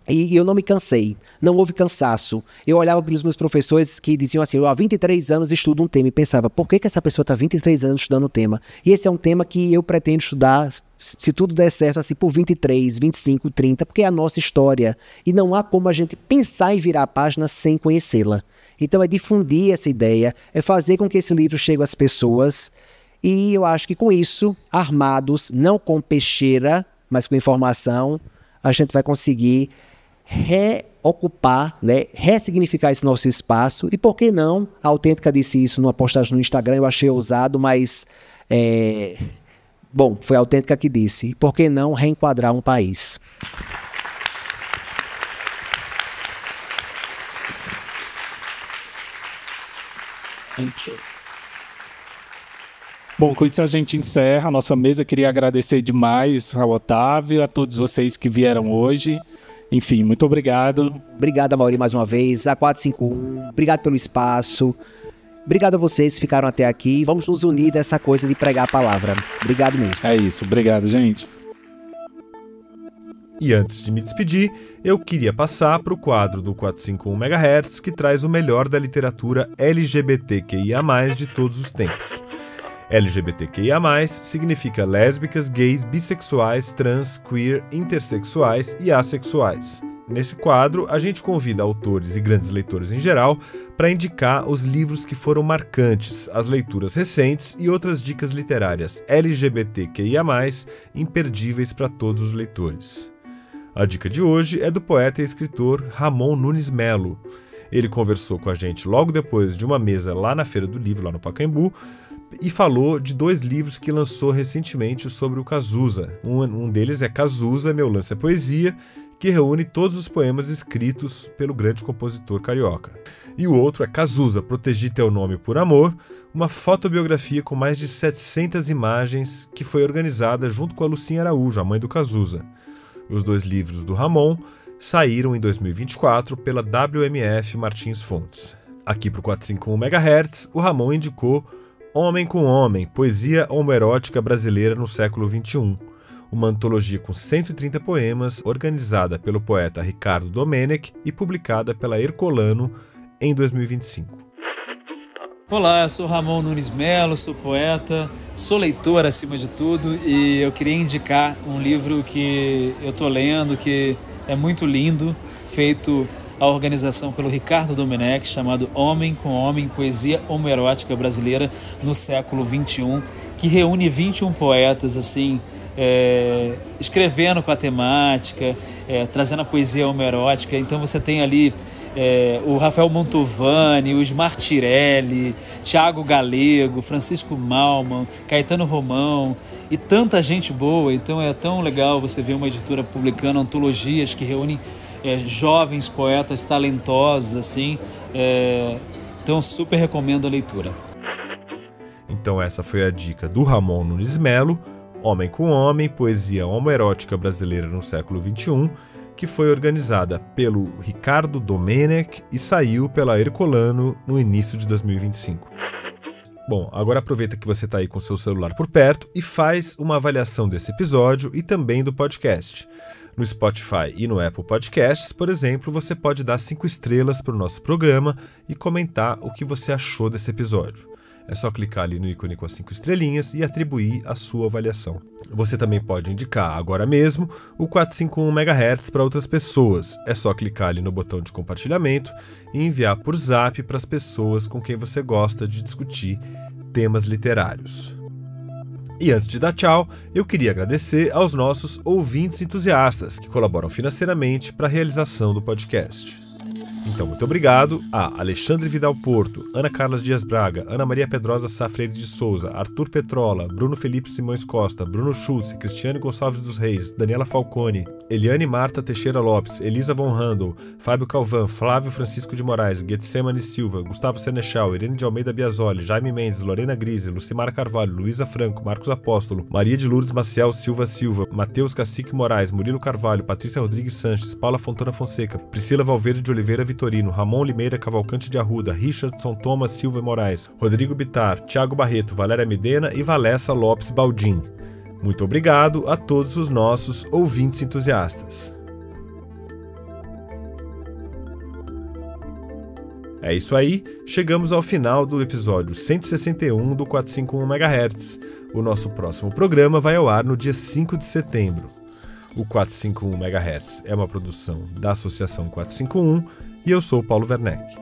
E eu não me cansei, não houve cansaço. Eu olhava para os meus professores que diziam assim, eu há 23 anos estudo um tema e pensava, por que essa pessoa está 23 anos estudando o tema? E esse é um tema que eu pretendo estudar, se tudo der certo, assim, por 23, 25, 30, porque é a nossa história. E não há como a gente pensar em virar a página sem conhecê-la. Então é difundir essa ideia, é fazer com que esse livro chegue às pessoas. E eu acho que com isso, armados, não com peixeira, mas com informação, a gente vai conseguir reocupar, né, ressignificar esse nosso espaço. E por que não? A Autêntica disse isso numa postagem no Instagram, eu achei ousado, mas bom, foi a Autêntica que disse. Por que não reenquadrar um país? Bom, com isso a gente encerra a nossa mesa. Queria agradecer demais ao Otávio, a todos vocês que vieram hoje. Enfim, muito obrigado. Obrigado, Amaury, mais uma vez. A 451, obrigado pelo espaço. Obrigado a vocês que ficaram até aqui. Vamos nos unir dessa coisa de pregar a palavra. Obrigado mesmo. É isso, obrigado, gente. E antes de me despedir, eu queria passar para o quadro do 451 MHz, que traz o melhor da literatura LGBTQIA+, de todos os tempos. LGBTQIA+, significa lésbicas, gays, bissexuais, trans, queer, intersexuais e assexuais. Nesse quadro, a gente convida autores e grandes leitores em geral para indicar os livros que foram marcantes, as leituras recentes e outras dicas literárias LGBTQIA+, imperdíveis para todos os leitores. A dica de hoje é do poeta e escritor Ramon Nunes Melo. Ele conversou com a gente logo depois de uma mesa lá na Feira do Livro, lá no Pacaembu, e falou de 2 livros que lançou recentemente sobre o Cazuza. Um deles é Cazuza, Meu Lance é Poesia, que reúne todos os poemas escritos pelo grande compositor carioca. E o outro é Cazuza, Protegi Teu Nome por Amor, uma fotobiografia com mais de 700 imagens que foi organizada junto com a Lucinha Araújo, a mãe do Cazuza. Os 2 livros do Ramon saíram em 2024 pela WMF Martins Fontes. Aqui para o 451 MHz, o Ramon indicou Homem com Homem, Poesia Homoerótica Brasileira no Século XXI, uma antologia com 130 poemas, organizada pelo poeta Ricardo Domenech e publicada pela Hercolano em 2025. Olá, eu sou Ramon Nunes Melo, sou poeta, sou leitor acima de tudo e eu queria indicar um livro que eu estou lendo, que é muito lindo, feito a organização pelo Ricardo Domenech, chamado Homem com Homem, Poesia Homoerótica Brasileira no Século XXI, que reúne 21 poetas, assim, escrevendo com a temática, trazendo a poesia homoerótica. Então você tem ali o Rafael Mantovani, os Martirelli, Thiago Galego, Francisco Malman, Caetano Romão e tanta gente boa. Então é tão legal você ver uma editora publicando antologias que reúnem jovens poetas talentosos, assim. Então super recomendo a leitura. Então essa foi a dica do Ramon Nunes Melo, Homem com Homem, Poesia Homoerótica Brasileira no Século XXI, que foi organizada pelo Ricardo Domenech e saiu pela Hercolano no início de 2025. Bom, agora aproveita que você está aí com seu celular por perto e faz uma avaliação desse episódio e também do podcast. No Spotify e no Apple Podcasts, por exemplo, você pode dar 5 estrelas para o nosso programa e comentar o que você achou desse episódio. É só clicar ali no ícone com as 5 estrelinhas e atribuir a sua avaliação. Você também pode indicar agora mesmo o 451 MHz para outras pessoas. É só clicar ali no botão de compartilhamento e enviar por Zap para as pessoas com quem você gosta de discutir temas literários. E antes de dar tchau, eu queria agradecer aos nossos ouvintes entusiastas que colaboram financeiramente para a realização do podcast. Então, muito obrigado a Alexandre Vidal Porto, Ana Carlas Dias Braga, Ana Maria Pedrosa Sá Freire de Souza, Arthur Petrola, Bruno Felipe Simões Costa, Bruno Schultz, Cristiane Gonçalves dos Reis, Daniela Falcone, Eliane Marta Teixeira Lopes, Elisa Von Handel, Fábio Calvan, Flávio Francisco de Moraes, Getsemane Silva, Gustavo Senechal, Irene de Almeida Biasoli, Jaime Mendes, Lorena Grise, Lucimara Carvalho, Luísa Franco, Marcos Apóstolo, Maria de Lourdes Maciel Silva Silva, Matheus Cacique Moraes, Murilo Carvalho, Patrícia Rodrigues Sanches, Paula Fontana Fonseca, Priscila Valverde de Oliveira Vitorino, Ramon Limeira Cavalcante de Arruda, Richardson Thomas Silva Moraes, Rodrigo Bitar, Thiago Barreto, Valéria Medena e Valessa Lopes Baldin. Muito obrigado a todos os nossos ouvintes entusiastas. É isso aí, chegamos ao final do episódio 161 do 451 MHz. O nosso próximo programa vai ao ar no dia 5 de setembro. O 451 MHz é uma produção da Associação 451 e eu sou o Paulo Werneck.